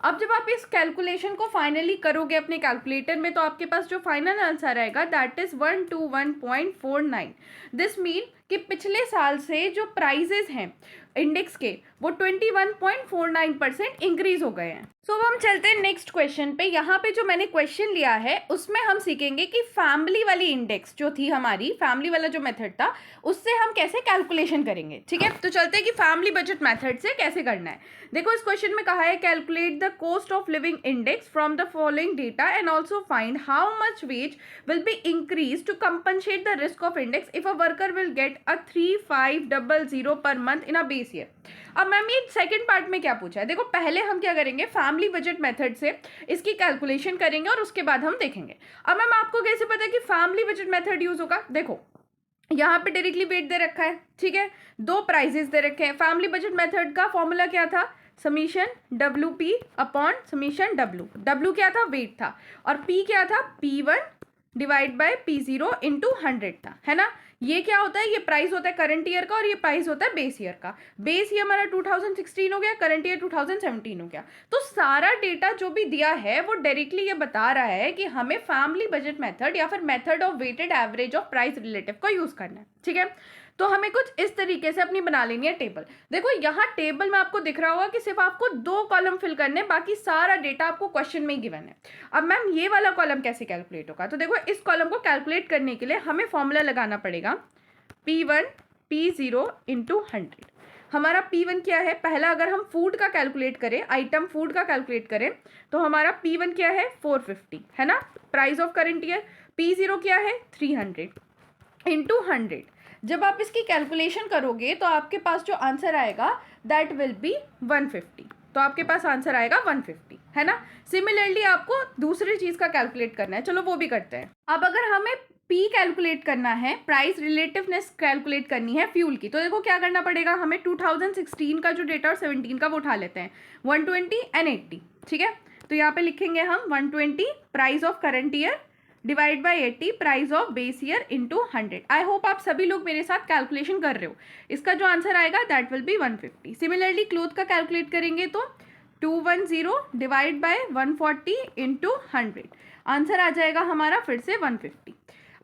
अब जब आप इस कैलकुलेशन को फाइनली करोगे अपने कैलकुलेटर में तो आपके पास जो फाइनल आंसर आएगा दैट इज 121.49। दिस मीन कि पिछले साल से जो प्राइजेस हैं इंडेक्स के वो 21.49% इंक्रीज हो गए हैं। सो अब हम चलते हैं नेक्स्ट क्वेश्चन पे। यहाँ पे जो मैंने क्वेश्चन लिया है उसमें हम सीखेंगे कि फैमिली वाली इंडेक्स जो थी, हमारी फैमिली वाला जो मेथड था उससे हम कैसे कैलकुलेशन करेंगे, ठीक है। तो चलते हैं कि फैमिली बजट मेथड से कैसे करना है। देखो इस क्वेश्चन में कहा है calculate the cost of living index from the following data and also find how much wage will be increase to compensate the risk of index if a worker will get a 3500 per month in a base year. अब ma'am ये second part में क्या पूछा है, देखो पहले हम क्या करेंगे, फैमिली बजट मेथड से इसकी कैलकुलेशन करेंगे और उसके बाद हम देखेंगे। अब मैम आपको कैसे पता है कि फैमिली बजट मेथड यूज होगा, देखो यहाँ पे डायरेक्टली वेट दे रखा है, ठीक है, दो प्राइजेस दे रखे हैं। फैमिली बजट मेथड का फॉर्मूला क्या था, summation WP upon summation W क्या था, वेट था, और P क्या था, P1 divide by P0 into 100 था, है ना। ये क्या होता है, ये प्राइस होता है करंट ईयर का और ये प्राइस होता है बेस ईयर का। बेस ईयर हमारा 2016 हो गया, करंट ईयर 2017 हो गया। तो सारा डेटा जो भी दिया है वो डायरेक्टली ये बता रहा है कि हमें फैमिली बजट मेथड या फिर method of weighted average of price relative का यूज करना है, ठीक है। तो हमें कुछ इस तरीके से अपनी बना लेनी है टेबल। देखो यहाँ टेबल में आपको दिख रहा होगा कि सिर्फ आपको 2 कॉलम फिल करने, बाकी सारा डेटा आपको क्वेश्चन में ही गिवन है। अब मैम ये वाला कॉलम कैसे कैलकुलेट होगा, तो देखो इस कॉलम को कैलकुलेट करने के लिए हमें फॉर्मूला लगाना पड़ेगा P1 P0 इंटू 100। हमारा P1 क्या है, पहला अगर हम फूड का कैलकुलेट करें, आइटम फूड का कैलकुलेट करें तो हमारा P1 क्या है 450, है ना, price of current year. P0 क्या है 300 इंटू 100। जब आप इसकी कैलकुलेशन करोगे तो आपके पास जो आंसर आएगा दैट विल बी 150, तो आपके पास आंसर आएगा 150, है ना। सिमिलरली आपको दूसरी चीज़ का कैलकुलेट करना है, चलो वो भी करते हैं। अब अगर हमें P कैलकुलेट करना है, प्राइस रिलेटिवनेस कैलकुलेट करनी है फ्यूल की, तो देखो क्या करना पड़ेगा, हमें 2016 का जो डेटा और 17 का वो उठा लेते हैं, 120 एंड 80, ठीक है। तो यहाँ पे लिखेंगे हम 120 price of current year divide by 80 price of base year into 100। I hope आप सभी लोग मेरे साथ कैलकुलेशन कर रहे हो। इसका जो आंसर आएगा that will be 150। Similarly cloth का कैलकुलेट करेंगे तो 210 डिवाइड बाय 140 इंटू 100, आंसर आ जाएगा हमारा फिर से 150।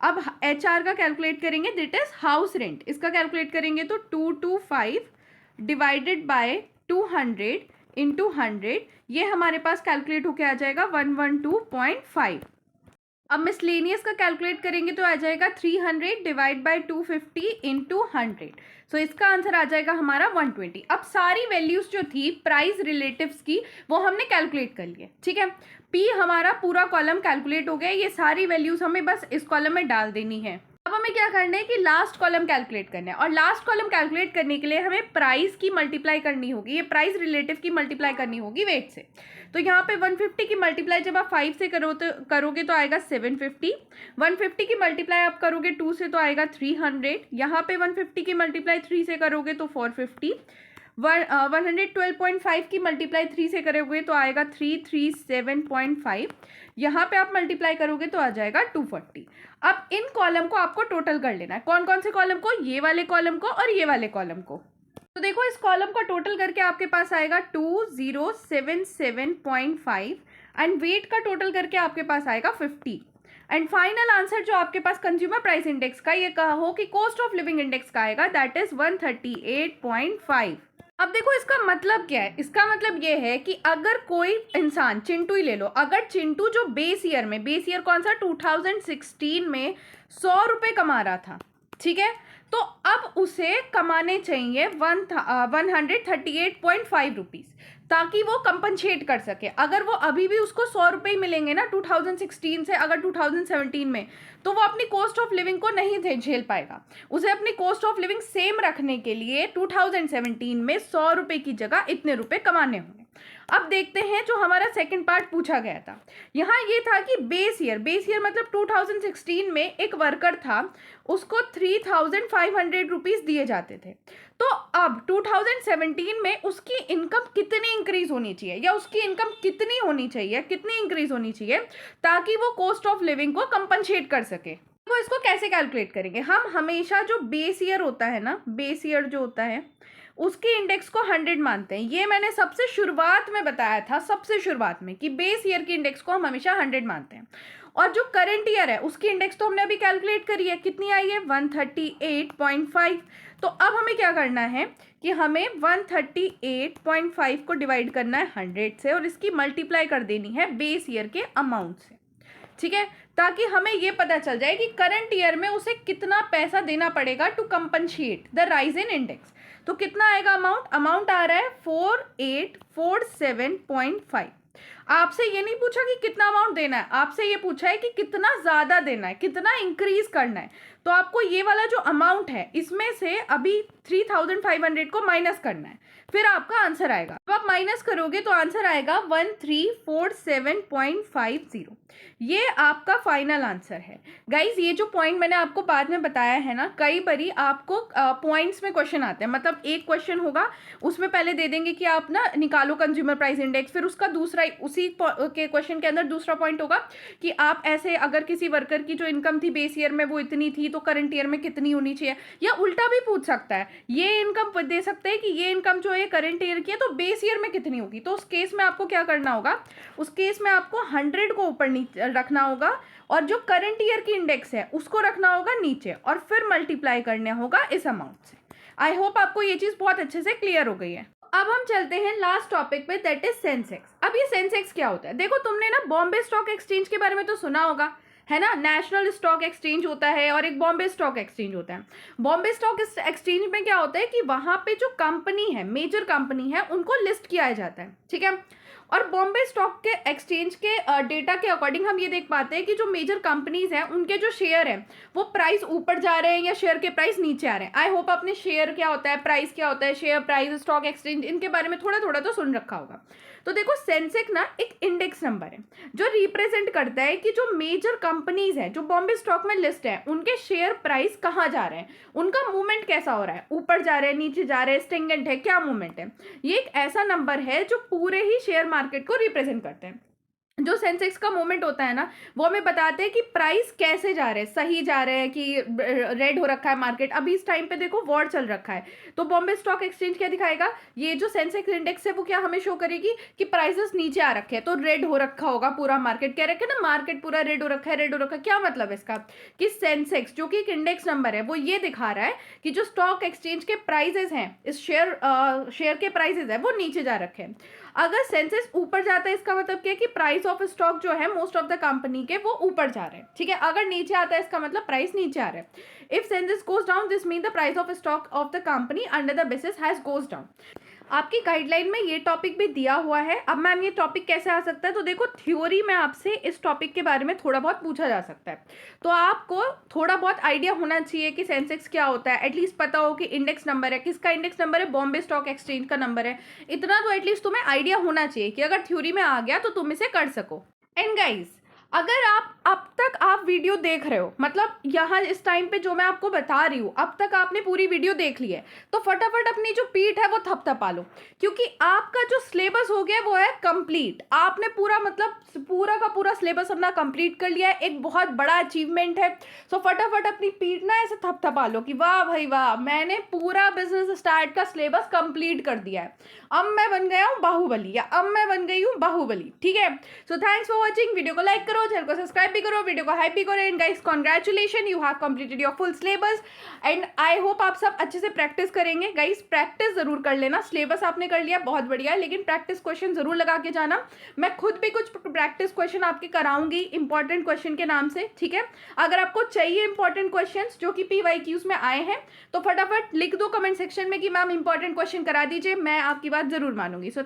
अब HR का कैलकुलेट करेंगे, दैट इज हाउस रेंट, इसका कैलकुलेट करेंगे तो 225 डिवाइडेड बाय 200 इंटू 100, ये हमारे पास कैलकुलेट होके आ जाएगा 112.5। अब मिसलेनियस का कैलकुलेट करेंगे तो आ जाएगा 300 डिवाइड बाई 250 इंटू 100। सो इसका आंसर आ जाएगा हमारा 120। अब सारी वैल्यूज जो थी प्राइस रिलेटिव्स की वो हमने कैलकुलेट कर लिए, ठीक है। पी हमारा पूरा कॉलम कैलकुलेट हो गया, ये सारी वैल्यूज हमें बस इस कॉलम में डाल देनी है। अब हमें क्या करना है कि लास्ट कॉलम कैलकुलेट करना है, और लास्ट कॉलम कैलकुलेट करने के लिए हमें प्राइस की मल्टीप्लाई करनी होगी, ये प्राइस रिलेटिव की मल्टीप्लाई करनी होगी वेट से। तो यहाँ पे 150 की मल्टीप्लाई जब आप 5 से करोगे तो आएगा 750। 150 की मल्टीप्लाई आप करोगे 2 से तो आएगा 300। यहाँ पे 150 की मल्टीप्लाई 3 से करोगे तो 450। 112.5 की मल्टीप्लाई 3 से करोगे तो आएगा 337.5। यहाँ पे आप मल्टीप्लाई करोगे तो आ जाएगा 240। अब इन कॉलम को आपको टोटल कर लेना है। कौन कौन से कॉलम को? ये वाले कॉलम को और ये वाले कॉलम को। तो देखो इस कॉलम को टोटल करके आपके पास आएगा 2077.5 एंड वेट का टोटल करके आपके पास आएगा 50 एंड फाइनल आंसर जो आपके पास कंज्यूमर प्राइस इंडेक्स का ये कहो कि कॉस्ट ऑफ लिविंग इंडेक्स का आएगा, दैट इज 138.5। अब देखो इसका मतलब क्या है? इसका मतलब ये है कि अगर कोई इंसान, चिंटू ही ले लो, अगर चिंटू जो बेस ईयर कौन सा 2016 में 100 रुपये कमा रहा था, ठीक है, तो अब उसे कमाने चाहिए 138.5 रुपीज़ ताकि वो कंपनसेट कर सके। अगर वो अभी भी उसको 100 रुपये ही मिलेंगे ना 2016 से अगर 2017 में, तो वो अपनी कॉस्ट ऑफ लिविंग को नहीं झेल पाएगा। उसे अपनी कॉस्ट ऑफ लिविंग सेम रखने के लिए 2017 में 100 रुपये की जगह इतने रुपए कमाने होंगे। अब देखते हैं जो हमारा सेकंड पार्ट पूछा गया था, यहाँ ये था कि बेस ईयर मतलब 2016 में एक वर्कर था, उसको 3500 रुपीज़ दिए जाते थे। तो अब 2017 में उसकी इनकम कितनी इंक्रीज होनी चाहिए, या उसकी इनकम कितनी होनी चाहिए, कितनी इंक्रीज होनी चाहिए ताकि वो कॉस्ट ऑफ लिविंग को कंपनसेट कर सके। तो इसको कैसे कैलकुलेट करेंगे? हम हमेशा जो बेस ईयर होता है ना, बेस ईयर जो होता है उसके इंडेक्स को 100 मानते हैं। ये मैंने सबसे शुरुआत में बताया था, सबसे शुरुआत में, कि बेस ईयर की इंडेक्स को हम हमेशा 100 मानते हैं। और जो करंट ईयर है उसकी इंडेक्स तो हमने अभी कैलकुलेट करी है, कितनी आई है? 138.5। तो अब हमें क्या करना है कि हमें 138.5 को डिवाइड करना है 100 से और इसकी मल्टीप्लाई कर देनी है बेस ईयर के अमाउंट से, ठीक है, ताकि हमें ये पता चल जाए कि करंट ईयर में उसे कितना पैसा देना पड़ेगा to compensate the rise in index. तो कितना आएगा अमाउंट आ रहा है 4847.5। आपसे ये नहीं पूछा कि कितना अमाउंट देना है, आपसे ये पूछा है कि कितना ज़्यादा देना है, कितना इंक्रीज करना है। तो आपको ये वाला जो अमाउंट है इसमें से अभी 3500 को माइनस करना है, फिर आपका आंसर आएगा। जब आप माइनस करोगे तो आंसर आएगा 1347.50। ये आपका फाइनल आंसर है। गाइज ये जो पॉइंट मैंने आपको बाद में बताया है ना, कई बारी आपको पॉइंट्स में क्वेश्चन आते हैं, मतलब एक क्वेश्चन होगा उसमें पहले दे देंगे कि आप ना निकालो कंज्यूमर प्राइस इंडेक्स, फिर उसका दूसरा उसी के क्वेश्चन के अंदर दूसरा पॉइंट होगा कि आप ऐसे अगर किसी वर्कर की जो इनकम थी बेस ईयर में वो इतनी थी तो करंट ईयर में कितनी होनी चाहिए, या उल्टा भी पूछ सकता है, ये इनकम दे सकते हैं कि ये इनकम जो है करंट ईयर की है तो बेस ईयर में कितनी होगी। तो उस केस में आपको क्या करना होगा, उस केस में आपको 100 को ऊपर नीचे रखना होगा और जो करंट ईयर की इंडेक्स है उसको रखना होगा नीचे और फिर मल्टीप्लाई करना होगा इस अमाउंट से। आई होप आपको ये चीज़ बहुत अच्छे से क्लियर हो गई है। अब हम चलते हैं लास्ट टॉपिक पे, दैट इज सेंसेक्स। अब ये सेंसेक्स क्या होता है? देखो तुमने ना बॉम्बे स्टॉक एक्सचेंज के बारे में तो सुना होगा, है ना। नेशनल स्टॉक एक्सचेंज होता है और एक बॉम्बे स्टॉक एक्सचेंज होता है। बॉम्बे स्टॉक एक्सचेंज में क्या होता है कि वहाँ पे जो कंपनी है, मेजर कंपनी है, उनको लिस्ट किया जाता है, ठीक है। और बॉम्बे स्टॉक के एक्सचेंज के डेटा के अकॉर्डिंग हम ये देख पाते हैं कि जो मेजर कंपनीज हैं उनके जो शेयर हैं वो प्राइस ऊपर जा रहे हैं या शेयर के प्राइस नीचे आ रहे हैं। आई होप आपने शेयर क्या होता है, प्राइस क्या होता है, शेयर प्राइस, स्टॉक एक्सचेंज, इनके बारे में थोड़ा थोड़ा तो सुन रखा होगा। तो देखो सेंसेक्स ना एक इंडेक्स नंबर है जो रिप्रेजेंट करता है कि जो मेजर कंपनीज हैं जो बॉम्बे स्टॉक में लिस्ट है उनके शेयर प्राइस कहाँ जा रहे हैं, उनका मूवमेंट कैसा हो रहा है, ऊपर जा रहे हैं, नीचे जा रहे हैं, स्टेगनेंट है, क्या मूवमेंट है। ये एक ऐसा नंबर है जो पूरे ही शेयर मार्केट को रिप्रेजेंट करते हैं। जो सेंसेक्स का मूवमेंट होता है ना वो हमें बताते हैं कि प्राइस कैसे जा रहे हैं, सही जा रहे हैं कि रेड हो रखा है मार्केट। अभी इस टाइम पे देखो वॉर चल रखा है, तो बॉम्बे स्टॉक एक्सचेंज क्या दिखाएगा, ये जो सेंसेक्स इंडेक्स है वो क्या हमें शो करेगी कि प्राइसेस नीचे आ रखे हैं, तो रेड हो रखा होगा पूरा मार्केट। कह रखे ना मार्केट पूरा रेड हो रखा है, रेड हो रखा है। क्या मतलब है इसका कि सेंसेक्स जो कि एक इंडेक्स नंबर है वो ये दिखा रहा है कि जो स्टॉक एक्सचेंज के प्राइजेस हैं, इस शेयर के प्राइजेस है वो नीचे जा रखे हैं। अगर सेंसेस ऊपर जाता है इसका मतलब क्या है कि प्राइस ऑफ स्टॉक जो है मोस्ट ऑफ द कंपनी के वो ऊपर जा रहे हैं, ठीक है। अगर नीचे आता है इसका मतलब प्राइस नीचे आ रहा है। If senses goes down this mean the price of stock of the company under the basis has goes down. आपकी गाइडलाइन में ये टॉपिक भी दिया हुआ है। अब मैम ये टॉपिक कैसे आ सकता है, तो देखो थ्योरी में आपसे इस टॉपिक के बारे में थोड़ा बहुत पूछा जा सकता है, तो आपको थोड़ा बहुत आइडिया होना चाहिए कि सेंसेक्स क्या होता है, एटलीस्ट पता हो कि इंडेक्स नंबर है, किसका इंडेक्स नंबर है, बॉम्बे स्टॉक एक्सचेंज का नंबर है। इतना तो एटलीस्ट तुम्हें आइडिया होना चाहिए कि अगर थ्योरी में आ गया तो तुम इसे कर सको। एंड गाइज, अगर आप अब तक आप वीडियो देख रहे हो, मतलब यहाँ इस टाइम पे जो मैं आपको बता रही हूँ अब तक आपने पूरी वीडियो देख ली है, तो फटाफट अपनी जो पीठ है वो थपथपा लो, क्योंकि आपका जो सिलेबस हो गया वो है कंप्लीट। आपने पूरा मतलब पूरा का पूरा सिलेबस अपना कंप्लीट कर लिया है, एक बहुत बड़ा अचीवमेंट है। सो फटाफट अपनी पीठ ना ऐसे थपथपा लो कि वाह भाई वाह, मैंने पूरा बिजनेस स्टार्ट का सिलेबस कंप्लीट कर दिया है, अब मैं बन गया हूँ बाहुबली, या अब मैं बन गई हूँ बाहुबली, ठीक है। So thanks for watching, video को लाइक करो, चैनल को सब्सक्राइब भी करो, वीडियो को हाइप भी करो। And guys congratulation, you have completed your full syllabus and I hope आप सब अच्छे से प्रैक्टिस करेंगे। गाइस प्रैक्टिस जरूर कर लेना, सिलेबस आपने कर लिया बहुत बढ़िया है, लेकिन प्रैक्टिस क्वेश्चन जरूर लगा के जाना। मैं खुद भी कुछ प्रैक्टिस क्वेश्चन आपके कराऊंगी इंपॉर्टेंट क्वेश्चन के नाम से, ठीक है। अगर आपको चाहिए इंपॉर्टेंट क्वेश्चन जो कि PYQs में आए हैं तो फटाफट लिख दो कमेंट सेक्शन में कि मैम इंपॉर्टेंट क्वेश्चन करा दीजिए, मैं आपकी बात जरूर मानूंगी। सो